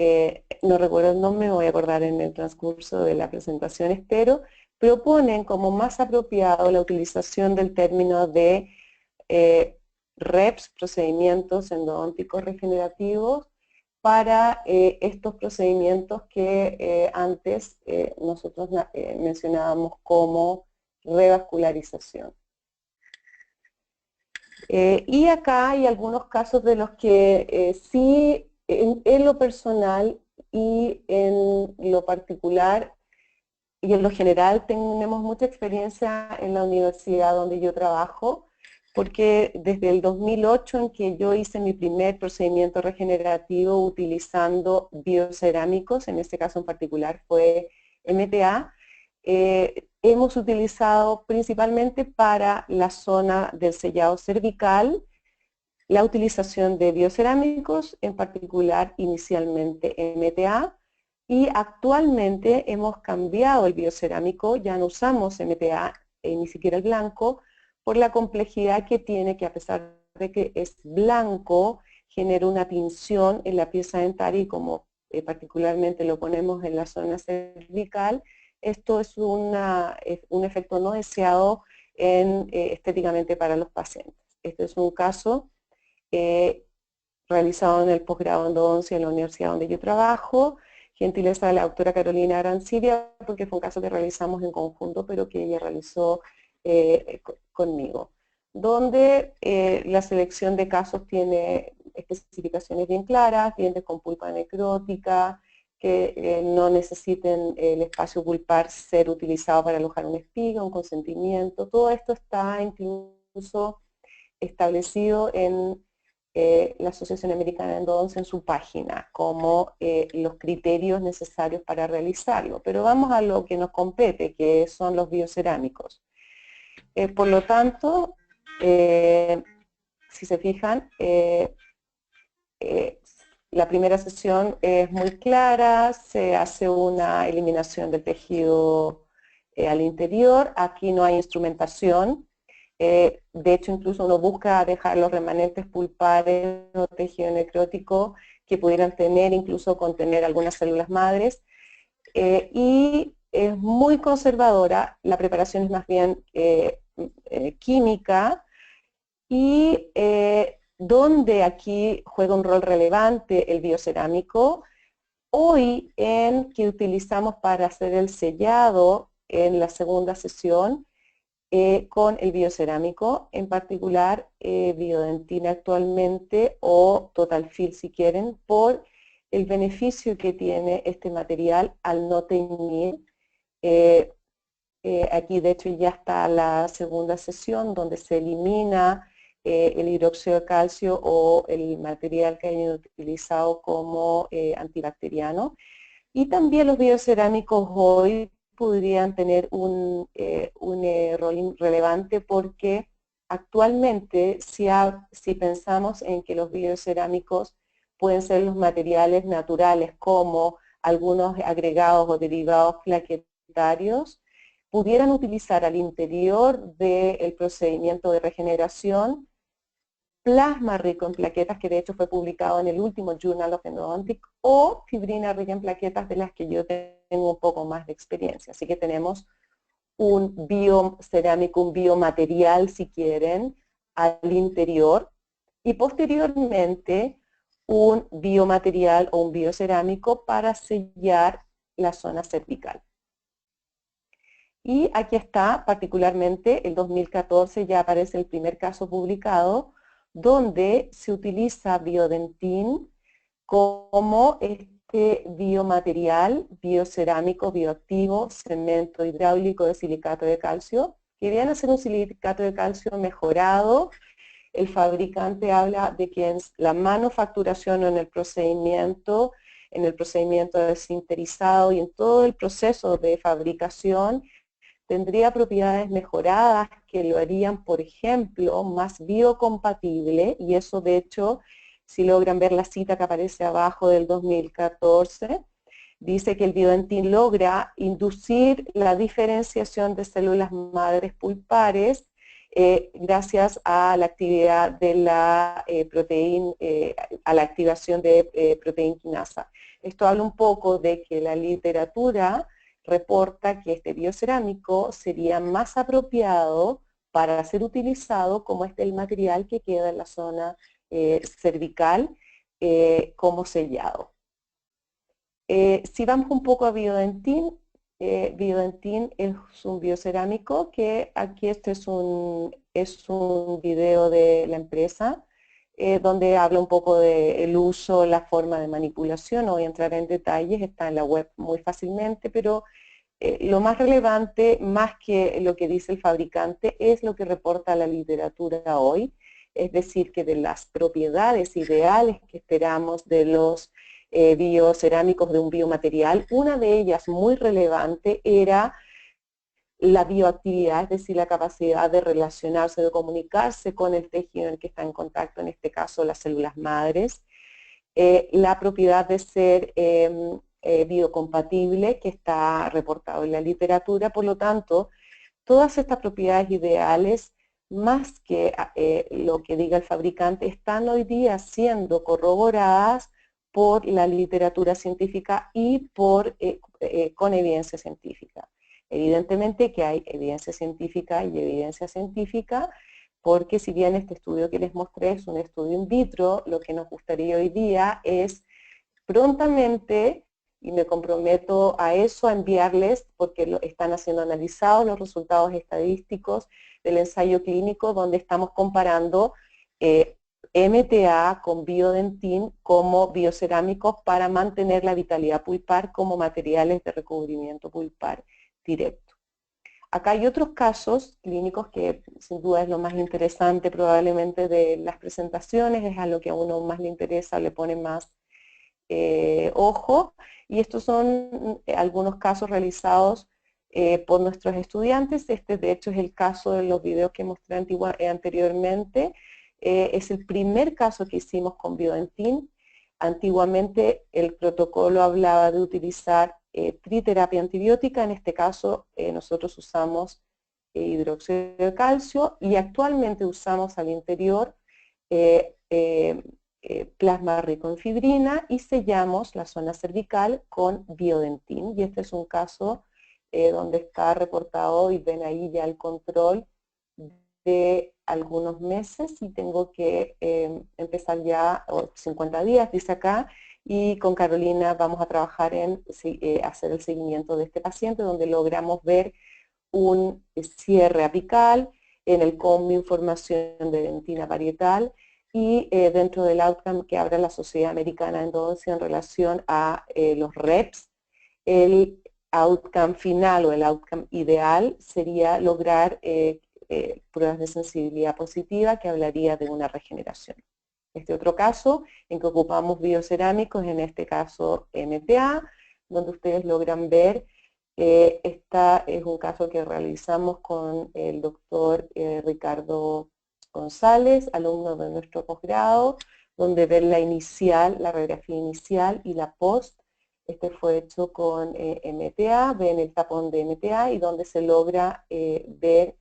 no recuerdo el nombre, me voy a acordar en el transcurso de la presentación, pero proponen como más apropiado la utilización del término de REPS, procedimientos endodónticos regenerativos, para estos procedimientos que antes nosotros mencionábamos como revascularización. Y acá hay algunos casos de los que sí, en lo personal y en lo particular y en lo general tenemos mucha experiencia en la universidad donde yo trabajo, porque desde el 2008 en que yo hice mi primer procedimiento regenerativo utilizando biocerámicos, en este caso en particular fue MTA, hemos utilizado principalmente para la zona del sellado cervical la utilización de biocerámicos, en particular inicialmente MTA, y actualmente hemos cambiado el biocerámico, ya no usamos MTA, ni siquiera el blanco, por la complejidad que tiene, que a pesar de que es blanco, genera una tinción en la pieza dentaria y como particularmente lo ponemos en la zona cervical, esto es un efecto no deseado estéticamente para los pacientes. Este es un caso realizado en el posgrado en endodoncia en la universidad donde yo trabajo, gentileza de la doctora Carolina Arancibia, porque fue un caso que realizamos en conjunto, pero que ella realizó conmigo, donde la selección de casos tiene especificaciones bien claras, dientes con pulpa necrótica, que no necesiten el espacio pulpar ser utilizado para alojar una espiga, un consentimiento, todo esto está incluso establecido en la Asociación Americana de Endodoncia en su página, como los criterios necesarios para realizarlo. Pero vamos a lo que nos compete, que son los biocerámicos. Por lo tanto, si se fijan, la primera sesión es muy clara, se hace una eliminación del tejido al interior, aquí no hay instrumentación, de hecho incluso uno busca dejar los remanentes pulpares o tejido necrótico que pudieran tener, incluso contener algunas células madres, y es muy conservadora, la preparación es más bien química, y donde aquí juega un rol relevante el biocerámico, hoy en que utilizamos para hacer el sellado en la segunda sesión con el biocerámico, en particular Biodentina actualmente o Total Fill si quieren, por el beneficio que tiene este material al no teñir. Aquí de hecho ya está la segunda sesión donde se elimina el hidróxido de calcio o el material que hayan utilizado como antibacteriano. Y también los biocerámicos hoy podrían tener un rol relevante porque actualmente si pensamos en que los biocerámicos pueden ser los materiales naturales como algunos agregados o derivados plaquetarios, pudieran utilizar al interior del procedimiento de regeneración plasma rico en plaquetas, que de hecho fue publicado en el último Journal of Endodontics, o fibrina rica en plaquetas, de las que yo tengo un poco más de experiencia. Así que tenemos un biocerámico, un biomaterial, si quieren, al interior, y posteriormente un biomaterial o un biocerámico para sellar la zona cervical. Y aquí está, particularmente, el 2014 ya aparece el primer caso publicado, donde se utiliza biodentín como este biomaterial, biocerámico, bioactivo, cemento hidráulico de silicato de calcio, que viene a ser un silicato de calcio mejorado. El fabricante habla de que en la manufacturación o en el procedimiento de sinterizado y en todo el proceso de fabricación, tendría propiedades mejoradas que lo harían, por ejemplo, más biocompatible, y eso de hecho, si logran ver la cita que aparece abajo del 2014, dice que el biodentín logra inducir la diferenciación de células madres pulpares gracias a la actividad de la a la activación de proteína quinasa. Esto habla un poco de que la literatura reporta que este biocerámico sería más apropiado para ser utilizado como el material que queda en la zona cervical como sellado. Si vamos un poco a biodentín, biodentín es un biocerámico que aquí es un video de la empresa donde habla un poco del uso, la forma de manipulación. No voy a entrar en detalles, está en la web muy fácilmente, pero lo más relevante, más que lo que dice el fabricante, es lo que reporta la literatura hoy, es decir, que de las propiedades ideales que esperamos de los biocerámicos de un biomaterial, una de ellas muy relevante era la bioactividad, es decir, la capacidad de relacionarse, de comunicarse con el tejido en el que está en contacto, en este caso las células madres, la propiedad de ser biocompatible, que está reportado en la literatura. Por lo tanto, todas estas propiedades ideales, más que lo que diga el fabricante, están hoy día siendo corroboradas por la literatura científica y con evidencia científica. Evidentemente que hay evidencia científica y evidencia científica, porque si bien este estudio que les mostré es un estudio in vitro, lo que nos gustaría hoy día es prontamente, y me comprometo a eso, a enviarles, porque están siendo analizados los resultados estadísticos del ensayo clínico, donde estamos comparando MTA con biodentín como biocerámicos para mantener la vitalidad pulpar como materiales de recubrimiento pulpar directo. Acá hay otros casos clínicos que sin duda es lo más interesante probablemente de las presentaciones, es a lo que a uno más le interesa, le pone más ojo, y estos son algunos casos realizados por nuestros estudiantes. Este de hecho es el caso de los videos que mostré anteriormente. Es el primer caso que hicimos con biodentín. Antiguamente el protocolo hablaba de utilizar triterapia antibiótica, en este caso nosotros usamos hidróxido de calcio, y actualmente usamos al interior plasma rico en fibrina y sellamos la zona cervical con biodentín. Y este es un caso donde está reportado, y ven ahí ya el control de algunos meses, y tengo que empezar ya 50 días, dice acá, y con Carolina vamos a trabajar en hacer el seguimiento de este paciente, donde logramos ver un cierre apical en el con información de dentina parietal, y dentro del outcome que abre la Sociedad Americana de Endodoncia en relación a los REPS, el outcome final o el outcome ideal sería lograr pruebas de sensibilidad positiva, que hablaría de una regeneración. Este otro caso en que ocupamos biocerámicos, en este caso MTA, donde ustedes logran ver, esta es un caso que realizamos con el doctor Ricardo González, alumno de nuestro posgrado, donde ven la inicial, la radiografía inicial y la post. Este fue hecho con MTA, ven el tapón de MTA y donde se logra ver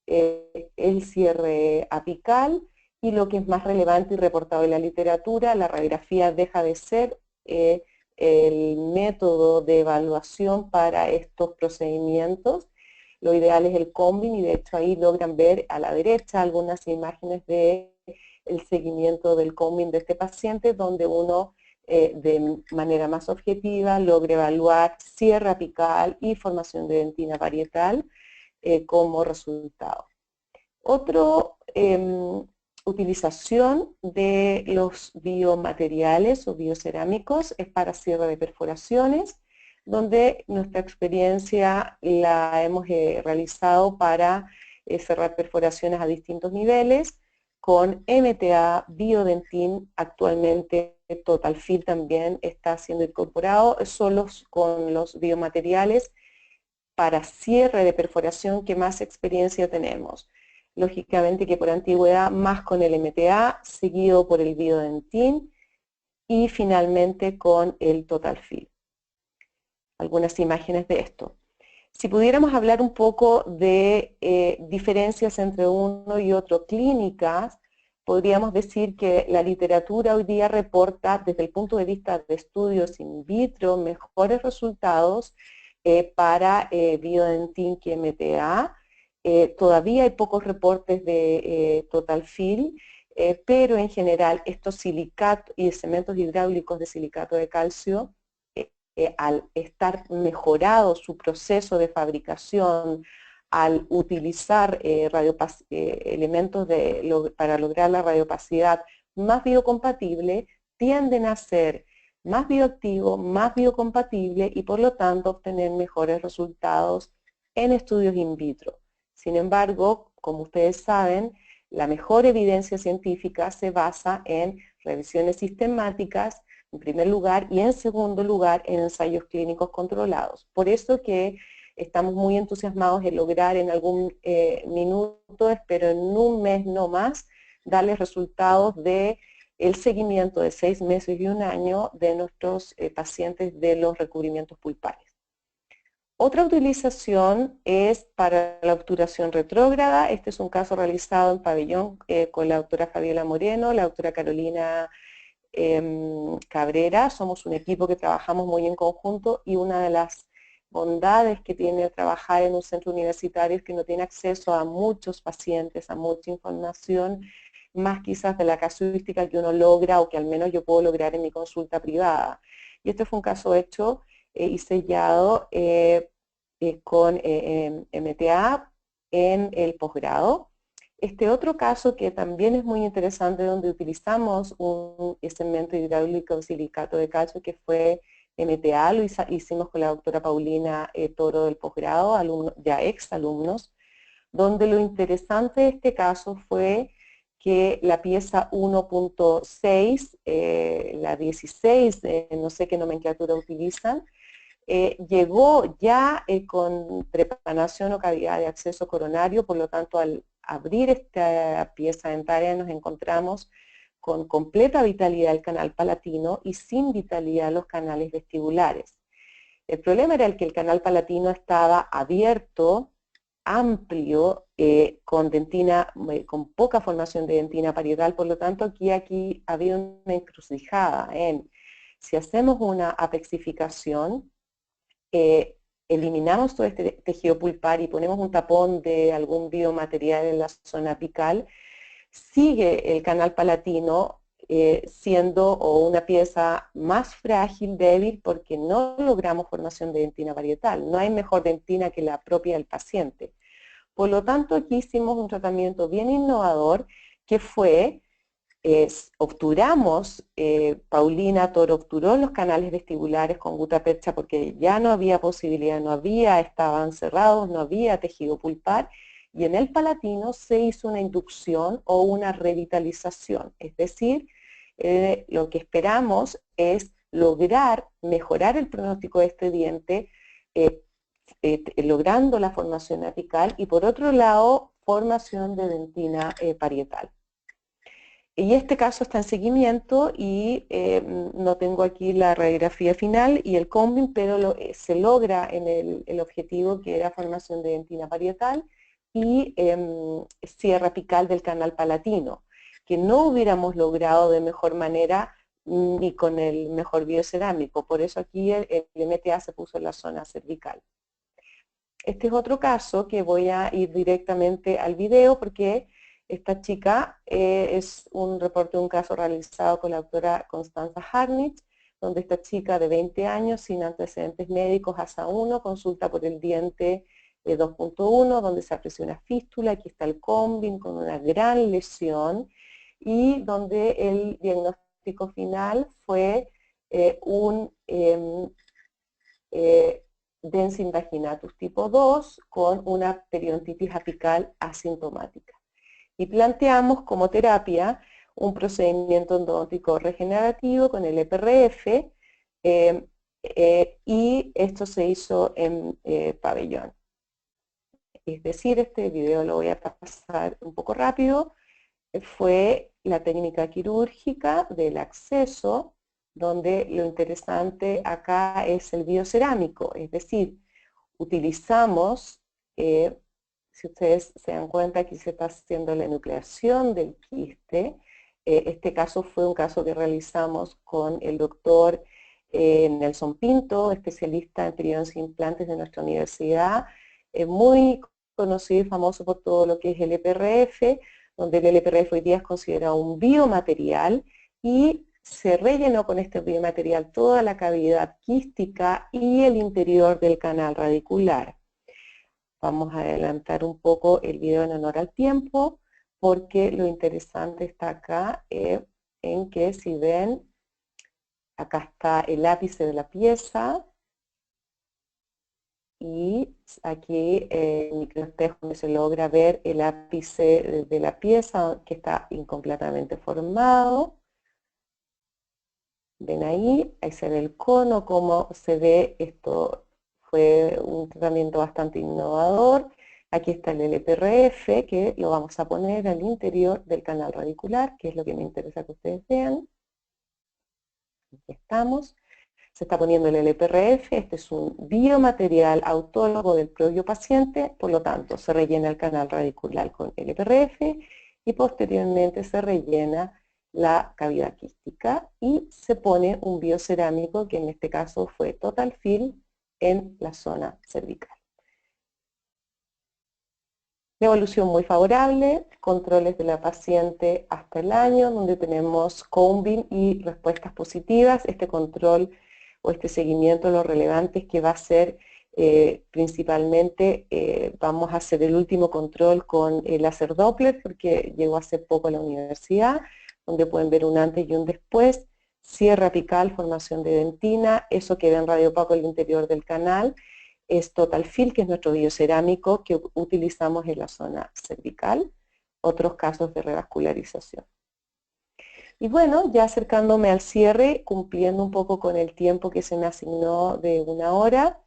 el cierre apical, y lo que es más relevante y reportado en la literatura, la radiografía deja de ser el método de evaluación para estos procedimientos. Lo ideal es el combing, y de hecho ahí logran ver a la derecha algunas imágenes de el seguimiento del combing de este paciente, donde uno de manera más objetiva logra evaluar cierre apical y formación de dentina parietal como resultado. Otra utilización de los biomateriales o biocerámicos es para cierre de perforaciones, donde nuestra experiencia la hemos realizado para cerrar perforaciones a distintos niveles con MTA, Biodentin. Actualmente TotalFill también está siendo incorporado, solo con los biomateriales para cierre de perforación que más experiencia tenemos. Lógicamente que por antigüedad más con el MTA, seguido por el Biodentin y finalmente con el TotalFill. Algunas imágenes de esto. Si pudiéramos hablar un poco de diferencias entre uno y otro clínicas, podríamos decir que la literatura hoy día reporta desde el punto de vista de estudios in vitro mejores resultados para Biodentin que MTA. Todavía hay pocos reportes de TotalFill, pero en general estos silicatos y cementos hidráulicos de silicato de calcio, al estar mejorado su proceso de fabricación, al utilizar elementos para lograr la radiopacidad más biocompatible, tienden a ser más bioactivo, más biocompatible y por lo tanto obtener mejores resultados en estudios in vitro. Sin embargo, como ustedes saben, la mejor evidencia científica se basa en revisiones sistemáticas, en primer lugar, y en segundo lugar, en ensayos clínicos controlados. Por eso que estamos muy entusiasmados en lograr en algún minuto, espero en un mes no más, darles resultados de el seguimiento de 6 meses y 1 año de nuestros pacientes de los recubrimientos pulpares. Otra utilización es para la obturación retrógrada. Este es un caso realizado en pabellón con la doctora Fabiola Moreno, la doctora Carolina Cabrera. Somos un equipo que trabajamos muy en conjunto, y una de las bondades que tiene trabajar en un centro universitario es que no tiene acceso a muchos pacientes, a mucha información, más quizás de la casuística que uno logra o que al menos yo puedo lograr en mi consulta privada. Y este fue un caso hecho y sellado con MTA en el posgrado. Este otro caso que también es muy interesante, donde utilizamos un cemento hidráulico de silicato de calcio que fue MTA, lo hicimos con la doctora Paulina Toro del posgrado, ya ex alumnos, donde lo interesante de este caso fue que la pieza 1.6, la 16, no sé qué nomenclatura utilizan, llegó ya con trepanación o cavidad de acceso coronario. Por lo tanto, al abrir esta pieza dentaria nos encontramos con completa vitalidad del canal palatino y sin vitalidad los canales vestibulares. El problema era que el canal palatino estaba abierto, amplio, con dentina, con poca formación de dentina parietal. Por lo tanto, aquí había una encrucijada en si hacemos una apexificación, eliminamos todo este tejido pulpar y ponemos un tapón de algún biomaterial en la zona apical, sigue el canal palatino siendo una pieza más frágil, débil, porque no logramos formación de dentina parietal. No hay mejor dentina que la propia del paciente. Por lo tanto, aquí hicimos un tratamiento bien innovador, que fue obturamos, Paulina Toro obturó los canales vestibulares con gutapercha porque ya no había posibilidad, estaban cerrados, no había tejido pulpar, y en el palatino se hizo una inducción o una revitalización. Es decir, lo que esperamos es lograr mejorar el pronóstico de este diente, logrando la formación apical y por otro lado, formación de dentina parietal. Y este caso está en seguimiento y no tengo aquí la radiografía final y el combing, pero se logra en el objetivo que era formación de dentina parietal y cierre apical del canal palatino, que no hubiéramos logrado de mejor manera ni con el mejor biocerámico. Por eso aquí el MTA se puso en la zona cervical. Este es otro caso que voy a ir directamente al video porque esta chica es un reporte de un caso realizado con la doctora Constanza Harnitz, donde esta chica de 20 años sin antecedentes médicos, ASA 1, consulta por el diente 2.1, donde se aprecia una fístula, aquí está el combing con una gran lesión, y donde el diagnóstico final fue un densa invaginatus tipo 2 con una periodontitis apical asintomática. Y planteamos como terapia un procedimiento endodóntico regenerativo con el EPRF y esto se hizo en pabellón. Es decir, este video lo voy a pasar un poco rápido. Fue la técnica quirúrgica del acceso, donde lo interesante acá es el biocerámico, es decir, utilizamos, si ustedes se dan cuenta, aquí se está haciendo la enucleación del quiste. Este caso fue un caso que realizamos con el doctor Nelson Pinto, especialista en periodoncia e implantes de nuestra universidad, muy conocido y famoso por todo lo que es el EPRF, donde el LPRF hoy día es considerado un biomaterial y se rellenó con este biomaterial toda la cavidad quística y el interior del canal radicular. Vamos a adelantar un poco el video en honor al tiempo, porque lo interesante está acá en que si ven, acá está el ápice de la pieza, y aquí en microespejo donde se logra ver el ápice de la pieza que está incompletamente formado. Ven ahí se ve el cono, cómo se ve. Esto fue un tratamiento bastante innovador. Aquí está el LPRF, que lo vamos a poner al interior del canal radicular, que es lo que me interesa que ustedes vean. Aquí estamos. Se está poniendo el LPRF, este es un biomaterial autólogo del propio paciente, por lo tanto se rellena el canal radicular con LPRF y posteriormente se rellena la cavidad quística y se pone un biocerámico que en este caso fue Total Fill en la zona cervical. La evolución muy favorable, controles de la paciente hasta el año, donde tenemos combing y respuestas positivas. Este control o este seguimiento, lo relevante es que va a ser principalmente, vamos a hacer el último control con el láser Doppler, porque llegó hace poco a la universidad, donde pueden ver un antes y un después, cierre apical, formación de dentina, eso que ven radiopaco al interior del canal, es Total Fill, que es nuestro biocerámico que utilizamos en la zona cervical, otros casos de revascularización. Y bueno, ya acercándome al cierre, cumpliendo un poco con el tiempo que se me asignó de 1 hora,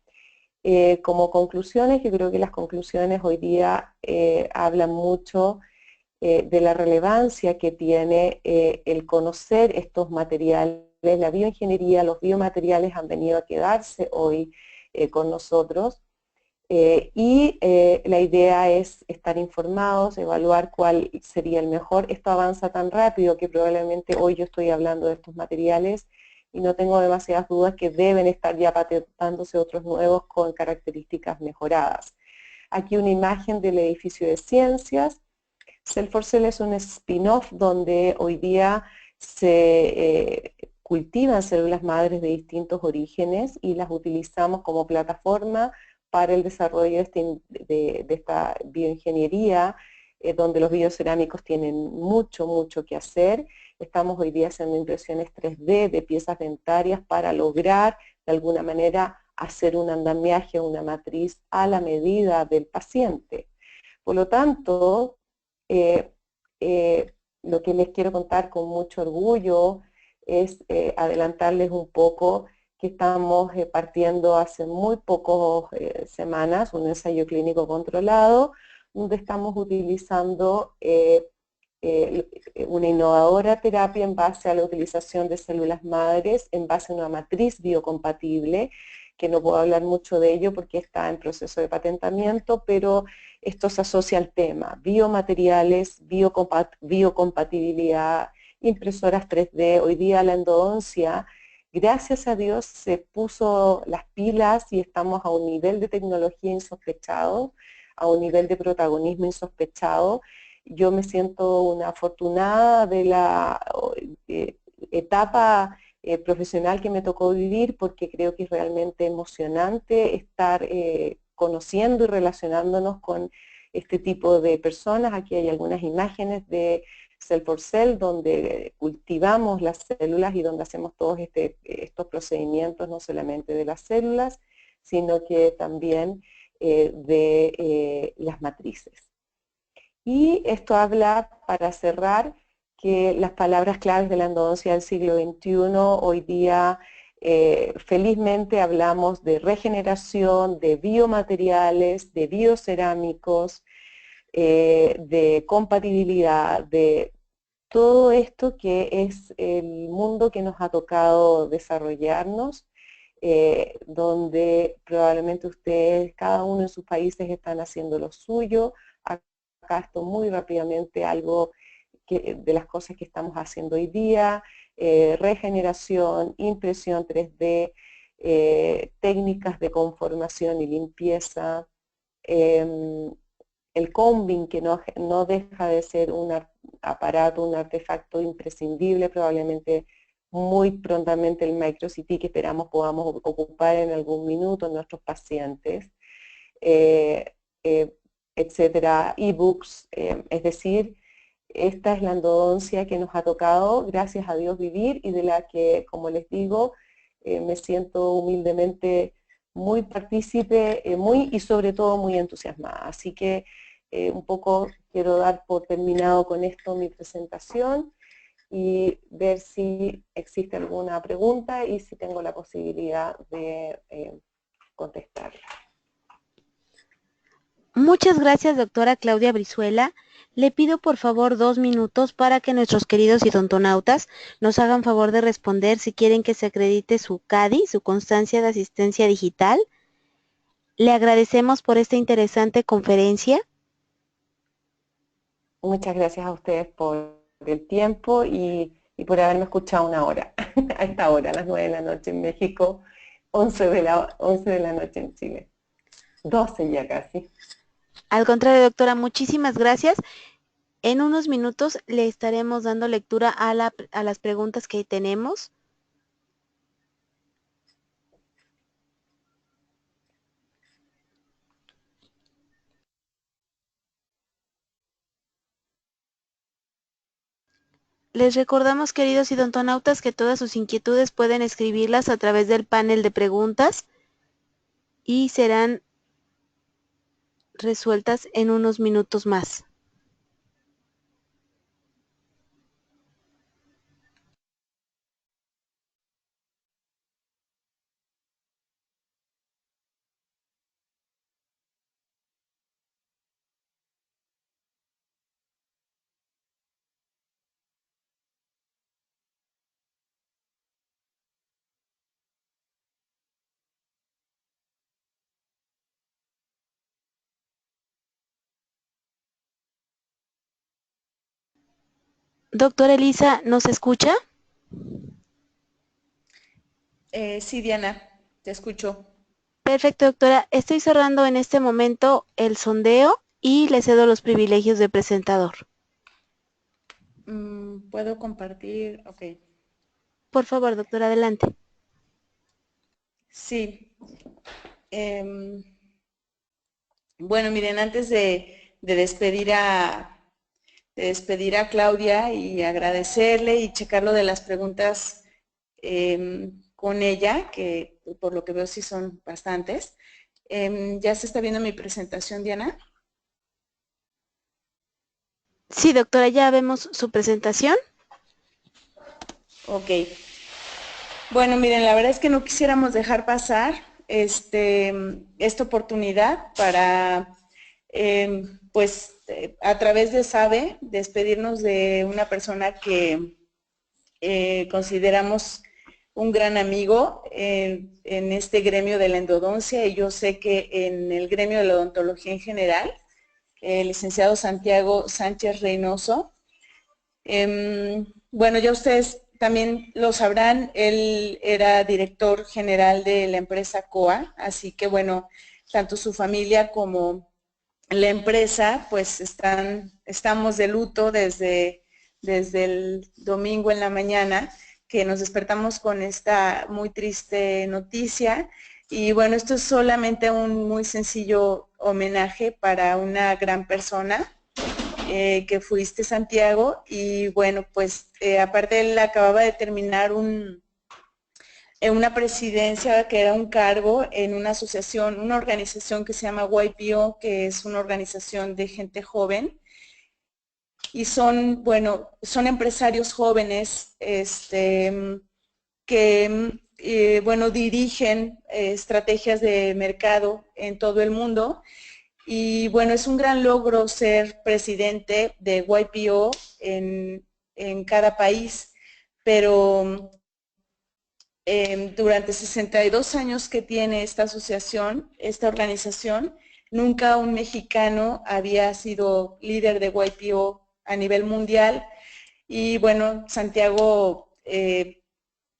como conclusiones, yo creo que las conclusiones hoy día hablan mucho de la relevancia que tiene el conocer estos materiales. La bioingeniería, los biomateriales han venido a quedarse hoy con nosotros. La idea es estar informados, evaluar cuál sería el mejor. Esto avanza tan rápido que probablemente hoy yo estoy hablando de estos materiales y no tengo demasiadas dudas que deben estar ya patentándose otros nuevos con características mejoradas. Aquí una imagen del edificio de ciencias. Cell4Cell es un spin-off donde hoy día se cultivan células madres de distintos orígenes y las utilizamos como plataforma para el desarrollo de esta bioingeniería, donde los biocerámicos tienen mucho que hacer. Estamos hoy día haciendo impresiones 3D de piezas dentarias para lograr, de alguna manera, hacer un andamiaje, una matriz a la medida del paciente. Por lo tanto, lo que les quiero contar con mucho orgullo es adelantarles un poco que estamos partiendo hace muy pocas semanas un ensayo clínico controlado, donde estamos utilizando una innovadora terapia en base a la utilización de células madres, en base a una matriz biocompatible, que no puedo hablar mucho de ello porque está en proceso de patentamiento, pero esto se asocia al tema, biomateriales, biocompatibilidad, impresoras 3D. Hoy día la endodoncia, gracias a Dios, se puso las pilas y estamos a un nivel de tecnología insospechado, a un nivel de protagonismo insospechado. Yo me siento una afortunada de la etapa profesional que me tocó vivir, porque creo que es realmente emocionante estar conociendo y relacionándonos con este tipo de personas. Aquí hay algunas imágenes de Cell for Cell, donde cultivamos las células y donde hacemos todos estos procedimientos, no solamente de las células, sino que también de las matrices. Y esto habla, para cerrar, que las palabras claves de la endodoncia del siglo XXI, hoy día felizmente hablamos de regeneración, de biomateriales, de biocerámicos, de compatibilidad, de todo esto que es el mundo que nos ha tocado desarrollarnos, donde probablemente ustedes, cada uno en sus países, están haciendo lo suyo. Acá esto muy rápidamente, algo de las cosas que estamos haciendo hoy día, regeneración, impresión 3D, técnicas de conformación y limpieza, el combing, que no deja de ser un aparato, un artefacto imprescindible, probablemente muy prontamente el MicroCT, que esperamos podamos ocupar en algún minuto en nuestros pacientes, etcétera, ebooks, es decir, esta es la endodoncia que nos ha tocado, gracias a Dios, vivir, y de la que, como les digo, me siento humildemente muy partícipe, y sobre todo muy entusiasmada. Así que un poco quiero dar por terminado con esto mi presentación y ver si existe alguna pregunta y si tengo la posibilidad de contestarla. Muchas gracias, doctora Claudia Brizuela. Le pido por favor 2 minutos para que nuestros queridos idontonautas nos hagan favor de responder si quieren que se acredite su CADI, su constancia de asistencia digital. Le agradecemos por esta interesante conferencia. Muchas gracias a ustedes por el tiempo y por haberme escuchado una hora, a esta hora, a las 9 de la noche en México, 11 de la noche en Chile, 12 ya casi. Al contrario, doctora, muchísimas gracias. En unos minutos le estaremos dando lectura a las preguntas que tenemos. Les recordamos, queridos idontonautas, que todas sus inquietudes pueden escribirlas a través del panel de preguntas y serán resueltas en unos minutos más. Doctora Elisa, ¿nos escucha? Sí, Diana, te escucho. Perfecto, doctora. Estoy cerrando en este momento el sondeo y le cedo los privilegios de presentador. ¿Puedo compartir? Ok. Por favor, doctora, adelante. Sí. Bueno, miren, antes de despedir a Claudia y agradecerle y checar lo de las preguntas con ella, que por lo que veo sí son bastantes. ¿Ya se está viendo mi presentación, Diana? Sí, doctora, ya vemos su presentación. Ok. Bueno, miren, la verdad es que no quisiéramos dejar pasar esta oportunidad para, pues, a través de SABE, despedirnos de una persona que consideramos un gran amigo en este gremio de la endodoncia, y yo sé que en el gremio de la odontología en general, el licenciado Santiago Sánchez Reynoso. Bueno, ya ustedes también lo sabrán, él era director general de la empresa COA, así que bueno, tanto su familia como la empresa pues estamos de luto desde el domingo en la mañana, que nos despertamos con esta muy triste noticia. Y bueno, esto es solamente un muy sencillo homenaje para una gran persona que fuiste, Santiago. Y bueno, pues aparte él acababa de terminar una presidencia, que era un cargo en una asociación, una organización que se llama YPO, que es una organización de gente joven, y son, bueno, son empresarios jóvenes que, bueno, dirigen estrategias de mercado en todo el mundo. Y bueno, es un gran logro ser presidente de YPO en cada país, pero durante 62 años que tiene esta asociación, esta organización, nunca un mexicano había sido líder de YPO a nivel mundial. Y bueno, Santiago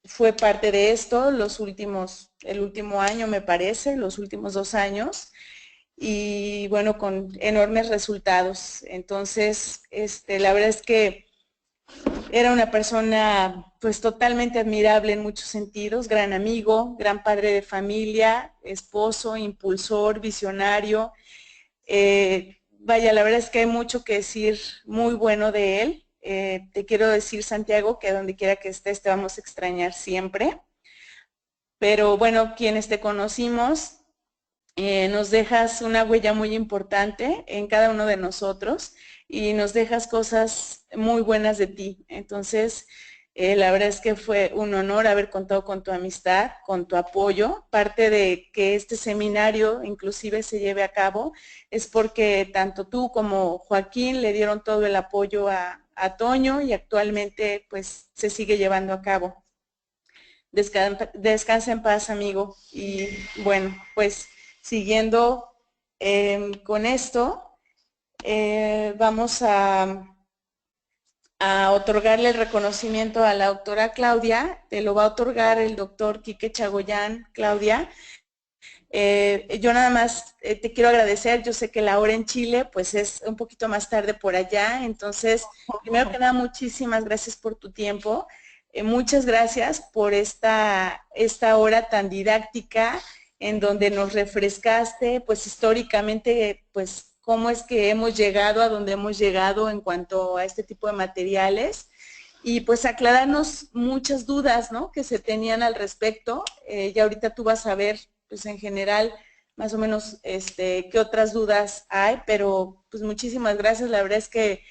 fue parte de esto el último año me parece, los últimos 2 años, y bueno, con enormes resultados. Entonces, la verdad es que era una persona pues totalmente admirable en muchos sentidos, gran amigo, gran padre de familia, esposo, impulsor, visionario. Vaya, la verdad es que hay mucho que decir muy bueno de él. Te quiero decir, Santiago, que donde quiera que estés te vamos a extrañar siempre. Pero bueno, quienes te conocimos, nos dejas una huella muy importante en cada uno de nosotros y nos dejas cosas muy buenas de ti. Entonces, la verdad es que fue un honor haber contado con tu amistad, con tu apoyo. Parte de que este seminario inclusive se lleve a cabo es porque tanto tú como Joaquín le dieron todo el apoyo a Toño, y actualmente pues se sigue llevando a cabo. Descansa en paz, amigo. Y bueno, pues siguiendo con esto, vamos a otorgarle el reconocimiento a la doctora Claudia. Te lo va a otorgar el doctor Quique Chagoyán. Claudia, yo nada más te quiero agradecer. Yo sé que la hora en Chile pues es un poquito más tarde por allá, entonces primero que nada muchísimas gracias por tu tiempo. Muchas gracias por esta hora tan didáctica en donde nos refrescaste pues históricamente pues cómo es que hemos llegado a donde hemos llegado en cuanto a este tipo de materiales, y pues aclararnos muchas dudas, ¿no?, que se tenían al respecto. Ya ahorita tú vas a ver pues en general más o menos qué otras dudas hay, pero pues muchísimas gracias. La verdad es que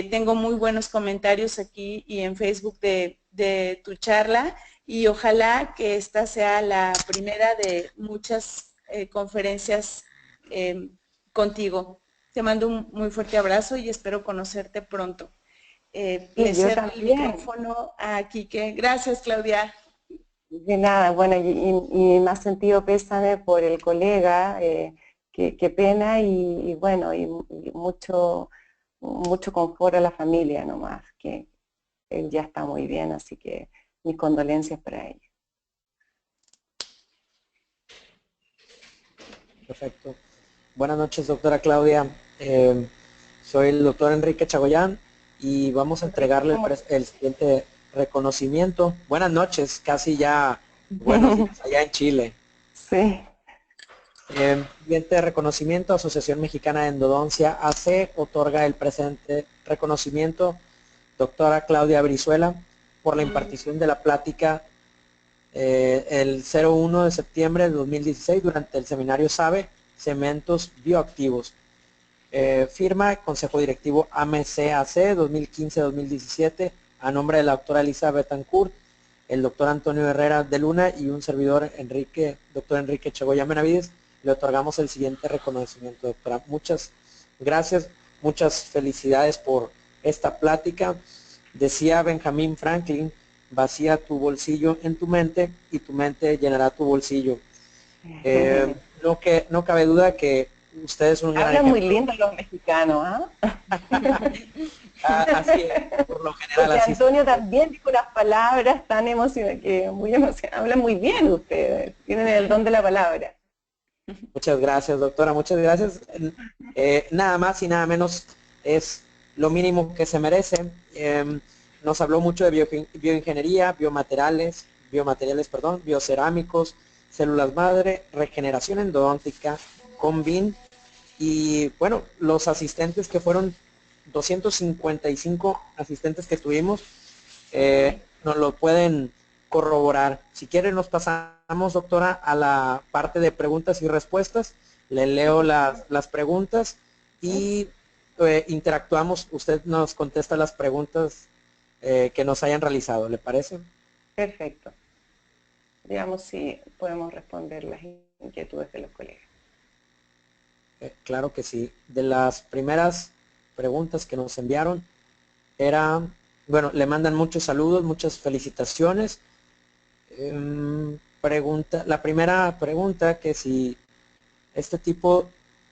tengo muy buenos comentarios aquí y en Facebook de tu charla, y ojalá que esta sea la primera de muchas conferencias contigo. Te mando un muy fuerte abrazo y espero conocerte pronto. Le yo cedo el también. micrófono a Quique. Gracias, Claudia. De nada, bueno, y más sentido pésame por el colega, qué pena, y bueno, y mucho confort a la familia nomás, que él ya está muy bien, así que mis condolencias para ella. Perfecto. Buenas noches, doctora Claudia. Soy el doctor Enrique Chagoyán y vamos a entregarle el siguiente reconocimiento. Buenas noches, casi ya buenos días allá en Chile. Sí. Siguiente reconocimiento, Asociación Mexicana de Endodoncia AC otorga el presente reconocimiento doctora Claudia Brizuela por la impartición de la plática el 01 de septiembre de 2016 durante el seminario SABE, Cementos Bioactivos. Firma Consejo Directivo AMCAC 2015-2017 a nombre de la doctora Elisa Betancourt, el doctor Antonio Herrera de Luna y un servidor doctor Enrique Chagoyán Benavides. Le otorgamos el siguiente reconocimiento, doctora. Muchas gracias muchas felicidades por esta plática. Decía Benjamin Franklin, vacía tu bolsillo en tu mente y tu mente llenará tu bolsillo. No cabe duda que usted es un gran Hablan ejemplo. muy lindo los mexicanos, ¿ah? Así es, por lo general. Porque así Antonio también dijo las palabras tan emocionadas, que muy emocionadas. Hablan muy bien ustedes, tienen el don de la palabra. Muchas gracias, doctora, muchas gracias. Nada más y nada menos es lo mínimo que se merece. Nos habló mucho de bioingeniería, biocerámicos, células madre, regeneración endodóntica, CONVIN, y bueno, los asistentes que fueron 255 asistentes que tuvimos, nos lo pueden corroborar. Si quieren nos pasamos, doctora, a la parte de preguntas y respuestas. Le leo las preguntas y interactuamos. Usted nos contesta las preguntas que nos hayan realizado, ¿le parece? Perfecto. Digamos si podemos responder las inquietudes de los colegas. Claro que sí. De las primeras preguntas que nos enviaron era, bueno, le mandan muchos saludos, muchas felicitaciones. La primera pregunta, que si este tipo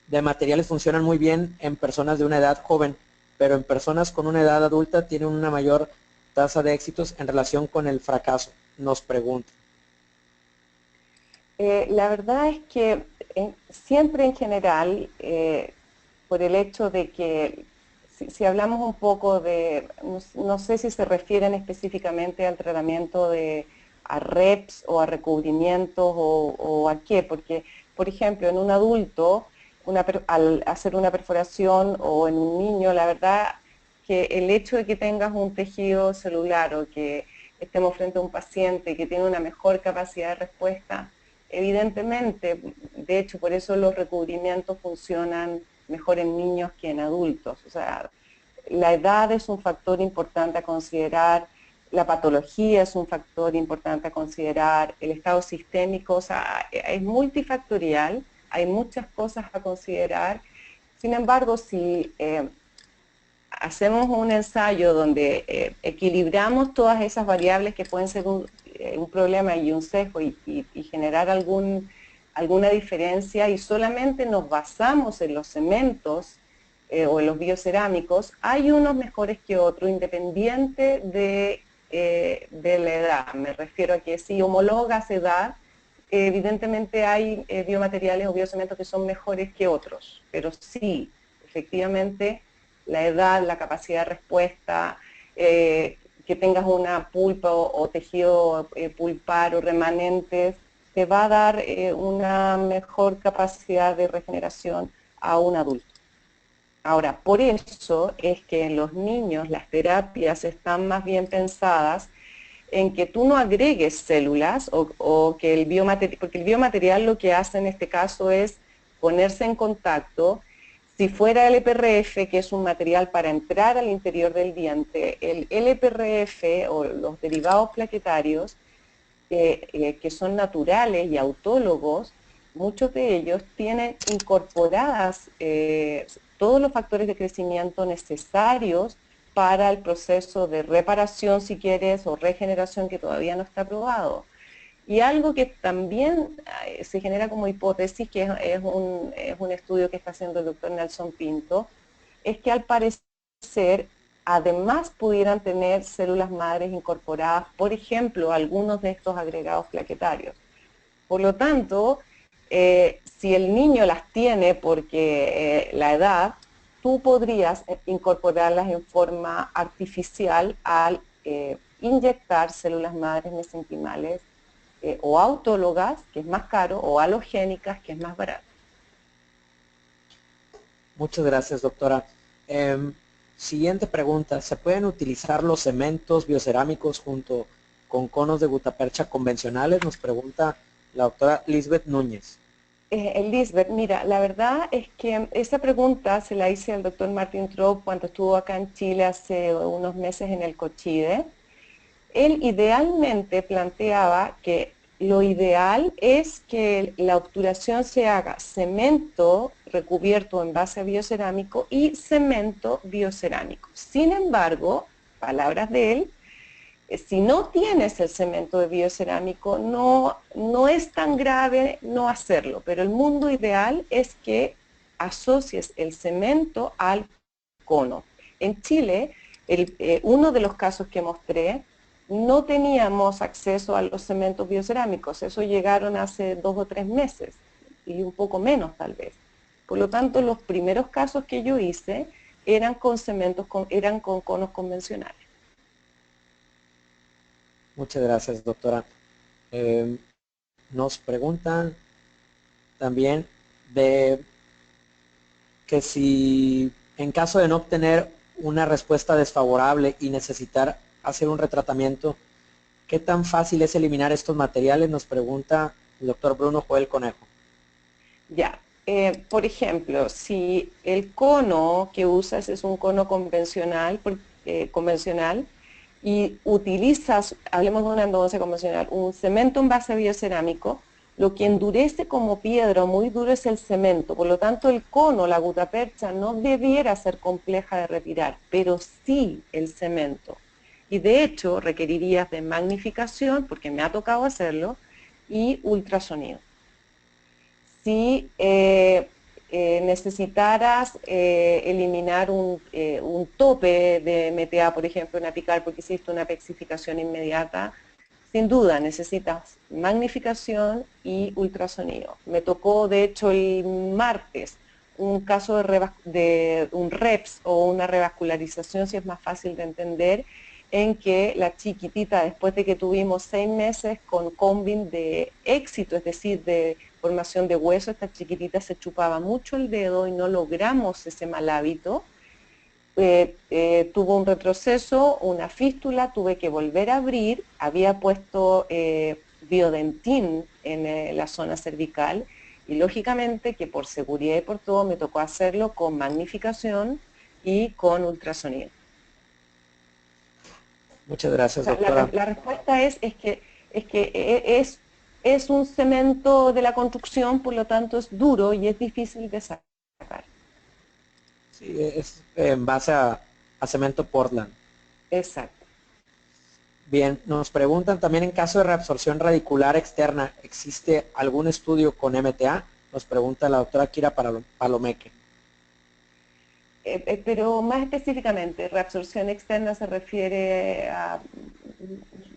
de materiales funcionan muy bien en personas de una edad joven, pero en personas con una edad adulta tienen una mayor tasa de éxitos en relación con el fracaso, nos pregunta. La verdad es que siempre en general, por el hecho de que si hablamos un poco de, no sé si se refieren específicamente al tratamiento a reps o a recubrimientos o a qué, porque por ejemplo en un adulto al hacer una perforación o en un niño, la verdad que el hecho de que tengas un tejido celular o que estemos frente a un paciente que tiene una mejor capacidad de respuesta, evidentemente, de hecho por eso los recubrimientos funcionan mejor en niños que en adultos. O sea, la edad es un factor importante a considerar, la patología es un factor importante a considerar, el estado sistémico, o sea, es multifactorial, hay muchas cosas a considerar. Sin embargo, si hacemos un ensayo donde equilibramos todas esas variables que pueden ser un problema y un sesgo y generar alguna diferencia y solamente nos basamos en los cementos o en los biocerámicos, hay unos mejores que otros independiente de la edad. Me refiero a que si homologas edad, evidentemente hay biomateriales o biocementos que son mejores que otros, pero sí, efectivamente, la edad, la capacidad de respuesta, que tengas una pulpa o tejido pulpar o remanentes, te va a dar una mejor capacidad de regeneración a un adulto. Ahora, por eso es que en los niños las terapias están más bien pensadas en que tú no agregues células o que el biomaterial, porque el biomaterial lo que hace en este caso es ponerse en contacto. Si fuera el LPRF, que es un material para entrar al interior del diente, el LPRF o los derivados plaquetarios, que son naturales y autólogos, muchos de ellos tienen incorporadas todos los factores de crecimiento necesarios para el proceso de reparación, si quieres, o regeneración que todavía no está aprobado. Y algo que también se genera como hipótesis, que es un estudio que está haciendo el doctor Nelson Pinto, es que al parecer además pudieran tener células madres incorporadas, por ejemplo, algunos de estos agregados plaquetarios. Por lo tanto, si el niño las tiene porque la edad, tú podrías incorporarlas en forma artificial al inyectar células madres mesenquimales o autólogas, que es más caro, o halogénicas, que es más barato. Muchas gracias, doctora. Siguiente pregunta. ¿Se pueden utilizar los cementos biocerámicos junto con conos de gutapercha convencionales? Nos pregunta la doctora Lisbeth Núñez. Lisbeth, mira, la verdad es que esa pregunta se la hice al doctor Martin Trop cuando estuvo acá en Chile hace unos meses en el COCHIDE. Él idealmente planteaba que lo ideal es que la obturación se haga cemento recubierto en base a biocerámico y cemento biocerámico. Sin embargo, palabras de él, si no tienes el cemento de biocerámico, no es tan grave no hacerlo, pero el mundo ideal es que asocies el cemento al cono. En Chile, uno de los casos que mostré, no teníamos acceso a los cementos biocerámicos, eso llegaron hace 2 o 3 meses, y un poco menos tal vez. Por lo tanto, los primeros casos que yo hice eran con eran con conos convencionales. Muchas gracias, doctora. Nos preguntan también de que si en caso de no obtener una respuesta desfavorable y necesitar hacer un retratamiento, ¿qué tan fácil es eliminar estos materiales? Nos pregunta el doctor Bruno Joel Conejo. Ya, por ejemplo, si el cono que usas es un cono convencional, y utilizas, hablemos de una endodoncia convencional, un cemento en base biocerámico, lo que endurece como piedra o muy duro es el cemento, por lo tanto el cono, la gutapercha, no debiera ser compleja de retirar, pero sí el cemento. Y de hecho requerirías de magnificación, porque me ha tocado hacerlo, y ultrasonido. Si necesitaras eliminar un tope de MTA, por ejemplo, en apical, porque hiciste una pexificación inmediata, sin duda necesitas magnificación y ultrasonido. Me tocó, de hecho, el martes un caso de un REPS o una revascularización, si es más fácil de entender, en que la chiquitita, después de que tuvimos 6 meses con combing de éxito, es decir, de formación de hueso, esta chiquitita se chupaba mucho el dedo y no logramos ese mal hábito. Tuvo un retroceso, una fístula, tuve que volver a abrir, había puesto biodentín en la zona cervical y lógicamente que por seguridad y por todo me tocó hacerlo con magnificación y con ultrasonido. Muchas gracias, O sea, doctora. la respuesta es un cemento de la construcción, por lo tanto es duro y es difícil de sacar. Sí, es en base a cemento Portland. Exacto. Bien, nos preguntan también en caso de reabsorción radicular externa, ¿existe algún estudio con MTA? Nos pregunta la doctora Kira Palomeque. Pero más específicamente, reabsorción externa se refiere a,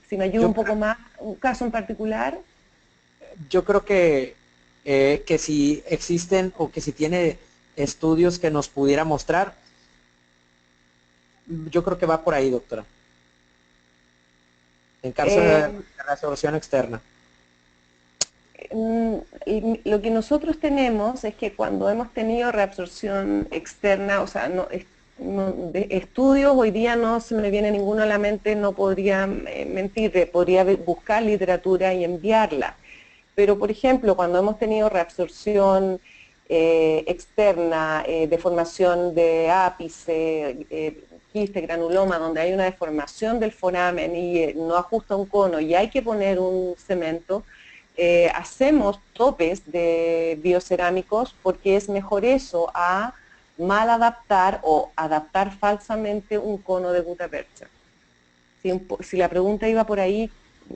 si me ayuda un poco más, un caso en particular. Yo creo que si existen o que si tiene estudios que nos pudiera mostrar, yo creo que va por ahí, doctora. En caso de reabsorción externa. Lo que nosotros tenemos es que cuando hemos tenido reabsorción externa, o sea, de estudios, hoy día no se me viene ninguno a la mente, no podría mentir, podría buscar literatura y enviarla. Pero, por ejemplo, cuando hemos tenido reabsorción externa, deformación de ápice, quiste, granuloma, donde hay una deformación del foramen y no ajusta un cono y hay que poner un cemento, hacemos topes de biocerámicos porque es mejor eso a mal adaptar o adaptar falsamente un cono de gutapercha. Si la pregunta iba por ahí,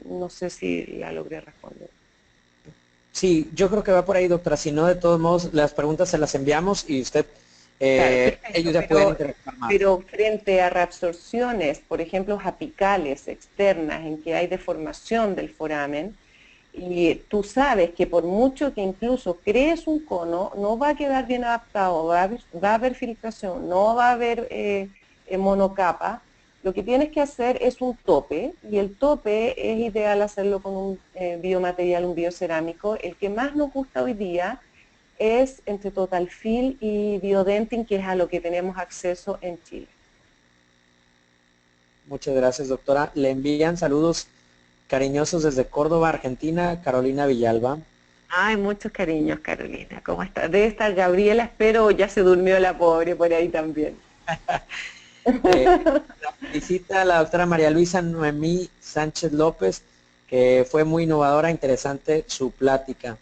no sé si la logré responder. Sí, yo creo que va por ahí, doctora. Si no, de todos modos, las preguntas se las enviamos y usted, Claro, ellos ya pueden interactuar más. Pero frente a reabsorciones, por ejemplo, apicales externas, en que hay deformación del foramen, y tú sabes que por mucho que incluso crees un cono, no va a quedar bien adaptado, va a haber filtración, no va a haber monocapa. Lo que tienes que hacer es un tope, y el tope es ideal hacerlo con un biomaterial, un biocerámico. El que más nos gusta hoy día es entre Totalfil y Biodentin, que es a lo que tenemos acceso en Chile. Muchas gracias, doctora. Le envían saludos cariñosos desde Córdoba, Argentina, Carolina Villalba. Ay, muchos cariños, Carolina. ¿Cómo está? Debe estar Gabriela, espero ya se durmió la pobre por ahí también. La visita a la doctora María Luisa Noemí Sánchez López que fue muy innovadora, interesante su plática.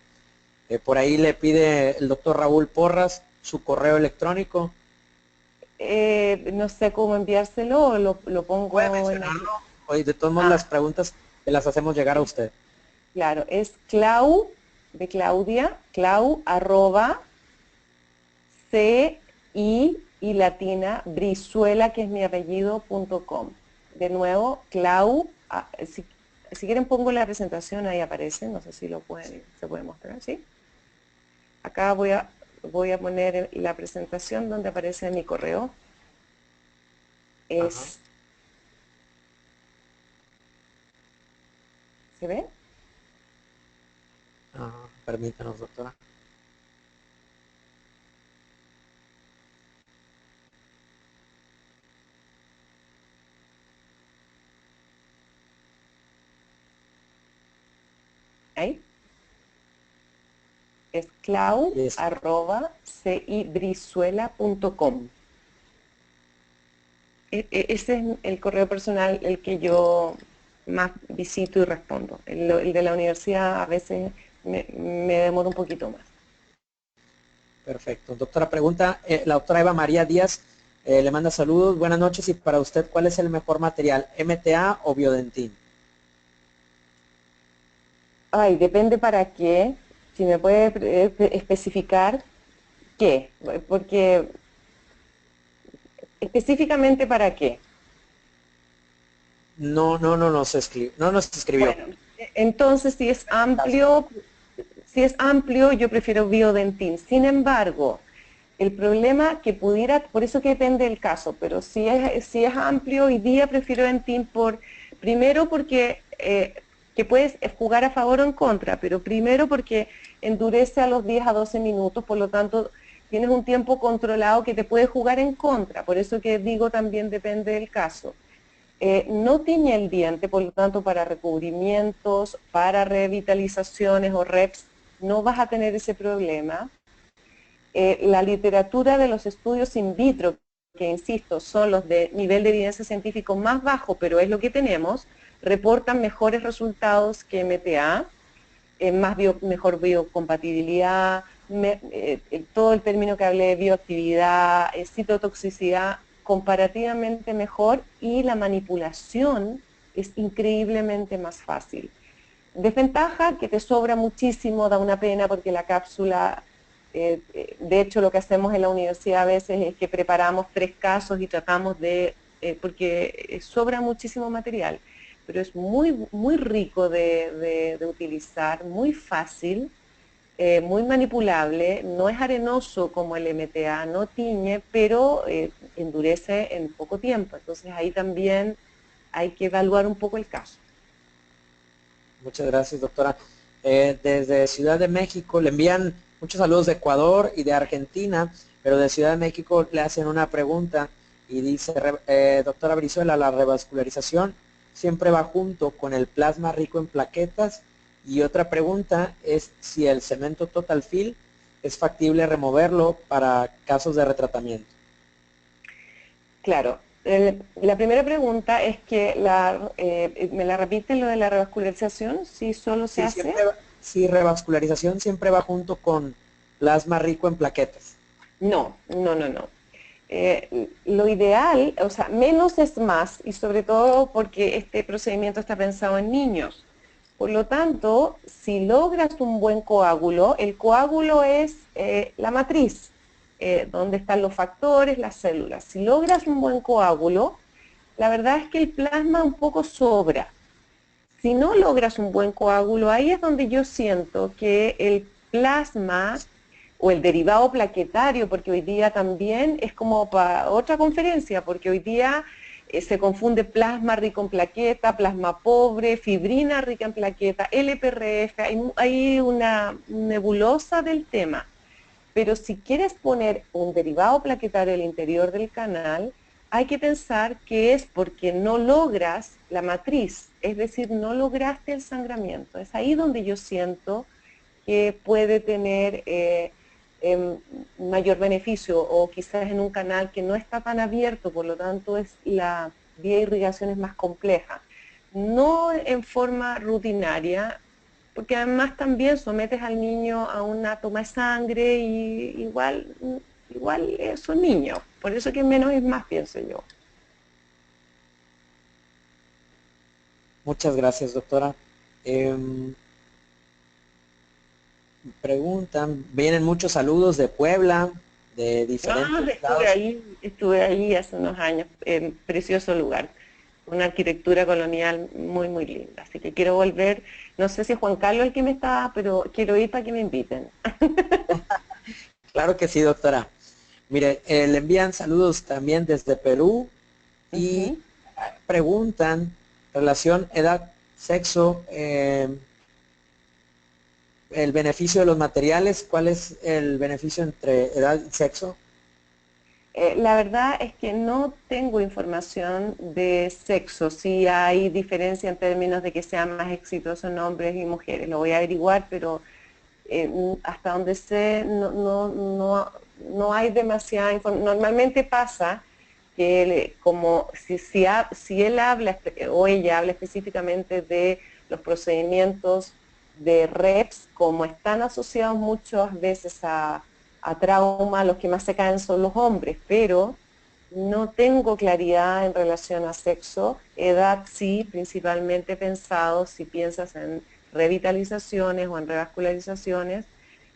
Por ahí le pide el doctor Raúl Porras su correo electrónico. No sé cómo enviárselo, o lo pongo ¿Puede en la... mencionarlo? Oye, de todos modos, las preguntas te las hacemos llegar a usted. Claro, es Clau, de Claudia, Clau, arroba, y latina, Brizuela, que es mi apellido, .com. De nuevo, Clau, si quieren pongo la presentación, ahí aparece, no sé si se puede mostrar, ¿sí? Acá voy a poner la presentación donde aparece mi correo. ¿Se ve? Permítanos, doctora. Ahí. Es clau@cibrizuela.com. Ese es el correo personal, el que yo más visito y respondo. El de la universidad a veces me demoro un poquito más. Perfecto. Doctora, pregunta, la doctora Eva María Díaz le manda saludos. Buenas noches, y para usted, ¿cuál es el mejor material, MTA o Biodentín? Ay, depende para qué. Si me puede especificar qué, porque específicamente para qué. No nos escribió. Bueno, entonces si es amplio, yo prefiero Biodentín. Sin embargo, el problema que pudiera, por eso que depende del caso, pero si es amplio, hoy día prefiero Dentín primero porque que puedes jugar a favor o en contra, pero primero porque endurece a los 10 a 12 minutos, por lo tanto tienes un tiempo controlado que te puede jugar en contra, por eso que digo también depende del caso. No tiñe el diente, por lo tanto para recubrimientos, para revitalizaciones o reps, no vas a tener ese problema. La literatura de los estudios in vitro, que insisto, son los de nivel de evidencia científico más bajo, pero es lo que tenemos, reportan mejores resultados que MTA, mejor biocompatibilidad, todo el término que hablé de bioactividad, citotoxicidad, comparativamente mejor, y la manipulación es increíblemente más fácil. Desventaja, que te sobra muchísimo, da una pena porque la cápsula, de hecho lo que hacemos en la universidad a veces es que preparamos 3 casos y tratamos porque sobra muchísimo material, pero es muy, muy rico de utilizar, muy fácil, muy manipulable, no es arenoso como el MTA, no tiñe, pero endurece en poco tiempo, entonces ahí también hay que evaluar un poco el caso. Muchas gracias, doctora. Desde Ciudad de México le envían muchos saludos de Ecuador y de Argentina, pero de Ciudad de México le hacen una pregunta y dice, doctora Brizuela, la revascularización siempre va junto con el plasma rico en plaquetas, y otra pregunta es si el cemento Total Fill es factible removerlo para casos de retratamiento. Claro. La primera pregunta es que, ¿me la repiten lo de la revascularización? ¿Si solo se hace? Sí, revascularización siempre va junto con plasma rico en plaquetas. No. Lo ideal, o sea, menos es más, y sobre todo porque este procedimiento está pensado en niños. Por lo tanto, si logras un buen coágulo, el coágulo es la matriz, donde están los factores, las células. Si logras un buen coágulo, la verdad es que el plasma un poco sobra. Si no logras un buen coágulo, ahí es donde yo siento que el plasma o el derivado plaquetario, porque hoy día también es como para otra conferencia, porque hoy día se confunde plasma rico en plaqueta, plasma pobre, fibrina rica en plaqueta, LPRF, hay una nebulosa del tema. Pero si quieres poner un derivado plaquetario al interior del canal, hay que pensar que es porque no logras la matriz, es decir, no lograste el sangramiento. Es ahí donde yo siento que puede tener mayor beneficio, o quizás en un canal que no está tan abierto, por lo tanto la vía de irrigación es más compleja. no en forma rutinaria, porque además también sometes al niño a una toma de sangre y igual son niños, por eso que menos es más, pienso yo. Muchas gracias, doctora. Preguntan, vienen muchos saludos de Puebla, de diferentes estados. Estuve ahí hace unos años, precioso lugar, una arquitectura colonial muy, muy linda. Así que quiero volver, no sé si es Juan Carlos el que me está, pero quiero ir para que me inviten. Claro que sí, doctora. Mire, le envían saludos también desde Perú y preguntan relación edad, sexo, el beneficio de los materiales, ¿cuál es el beneficio entre edad y sexo? La verdad es que no tengo información de sexo, si hay diferencia en términos de que sean más exitosos en hombres y mujeres. Lo voy a averiguar, pero hasta donde sé no hay demasiada información. Normalmente pasa que como si él habla o ella habla específicamente de los procedimientos de REPS, como están asociados muchas veces a trauma, los que más se caen son los hombres, pero no tengo claridad en relación a sexo. Edad sí, principalmente pensado, si piensas en revitalizaciones o en revascularizaciones,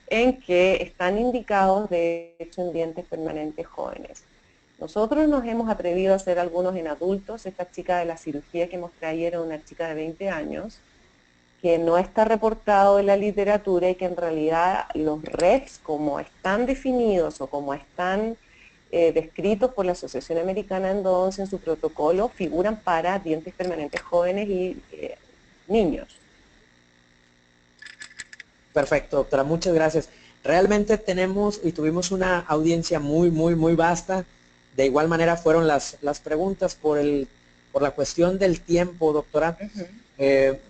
en que están indicados de hecho en dientes permanentes jóvenes. Nosotros nos hemos atrevido a hacer algunos en adultos. Esta chica de la cirugía que mostré ayer era una chica de 20 años, que no está reportado en la literatura y que en realidad los REPS, como están definidos o como están descritos por la Asociación Americana de Endodoncia en su protocolo, figuran para dientes permanentes jóvenes y niños. Perfecto, doctora, muchas gracias. Realmente tenemos y tuvimos una audiencia muy vasta. De igual manera fueron las preguntas por la cuestión del tiempo, doctora.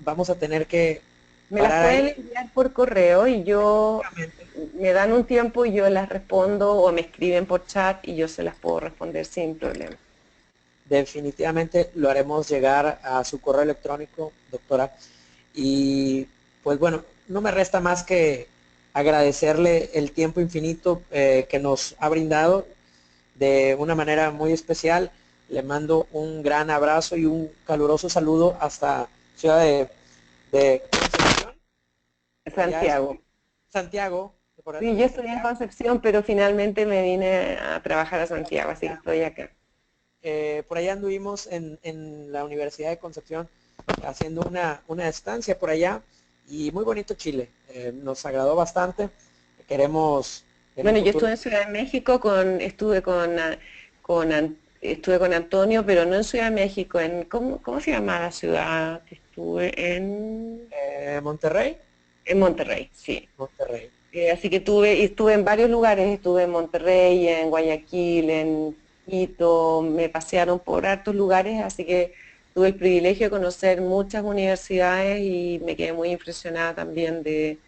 Vamos a tener que me las pueden enviar por correo y yo me dan un tiempo y yo las respondo, o me escriben por chat y yo se las puedo responder sin problema. Definitivamente lo haremos llegar a su correo electrónico, doctora. Y pues bueno, no me resta más que agradecerle el tiempo infinito que nos ha brindado de una manera muy especial. Le mando un gran abrazo y un caluroso saludo hasta Ciudad de Concepción. Santiago. Santiago. Sí, yo estoy en Concepción, pero finalmente me vine a trabajar a Santiago, así que estoy acá. Por allá anduvimos en la Universidad de Concepción haciendo una estancia por allá y muy bonito Chile. Nos agradó bastante. Queremos... Bueno, yo estuve en Ciudad de México, estuve con Antonio, pero no en Ciudad de México, ¿cómo se llama la ciudad? Estuve en... Monterrey. En Monterrey, sí. Monterrey. Así que estuve en varios lugares, estuve en Monterrey, en Guayaquil, en Quito, me pasearon por hartos lugares, así que tuve el privilegio de conocer muchas universidades y me quedé muy impresionada también del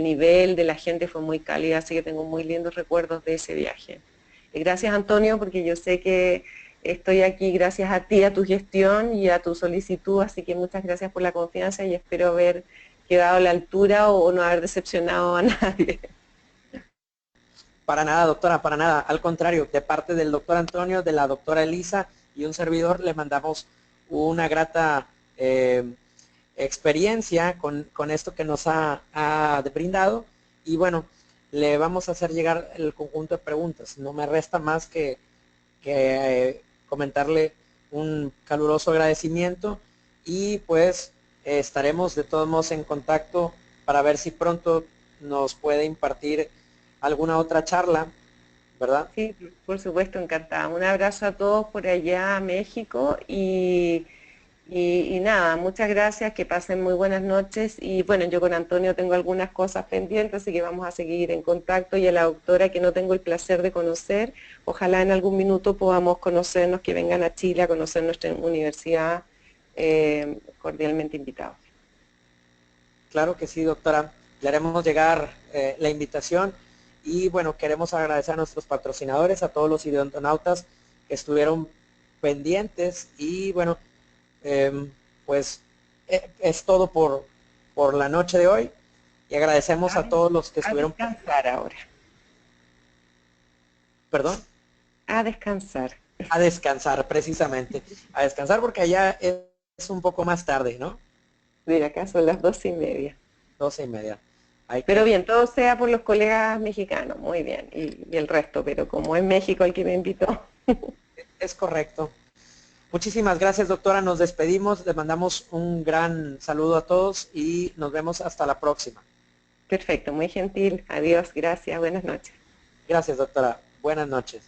nivel, de la gente, fue muy cálida, así que tengo muy lindos recuerdos de ese viaje. Gracias, Antonio, porque yo sé que estoy aquí gracias a ti, a tu gestión y a tu solicitud, así que muchas gracias por la confianza y espero haber quedado a la altura o no haber decepcionado a nadie. Para nada, doctora, para nada. Al contrario, de parte del doctor Antonio, de la doctora Elisa y un servidor, le mandamos una grata experiencia con esto que nos ha brindado. Y bueno, le vamos a hacer llegar el conjunto de preguntas. No me resta más que comentarle un caluroso agradecimiento y pues estaremos de todos modos en contacto para ver si pronto nos puede impartir alguna otra charla, ¿verdad? Sí, por supuesto, encantada. Un abrazo a todos por allá a México y nada, muchas gracias, que pasen muy buenas noches y bueno, yo con Antonio tengo algunas cosas pendientes, así que vamos a seguir en contacto y a la doctora que no tengo el placer de conocer, ojalá en algún minuto podamos conocernos, que vengan a Chile a conocer nuestra universidad, cordialmente invitados. Claro que sí, doctora, le haremos llegar la invitación y bueno, queremos agradecer a nuestros patrocinadores, a todos los idiontonautas que estuvieron pendientes y bueno, pues es todo por la noche de hoy y agradecemos a todos los que estuvieron. A descansar ahora. ¿Perdón? A descansar. A descansar, precisamente. A descansar porque allá es un poco más tarde, ¿no? Mira, acá son las 12:30. 12:30. Pero bien, todo sea por los colegas mexicanos, muy bien, y el resto, pero como es México el que me invitó. Es correcto. Muchísimas gracias, doctora. Nos despedimos, les mandamos un gran saludo a todos y nos vemos hasta la próxima. Perfecto, muy gentil. Adiós, gracias, buenas noches. Gracias, doctora. Buenas noches.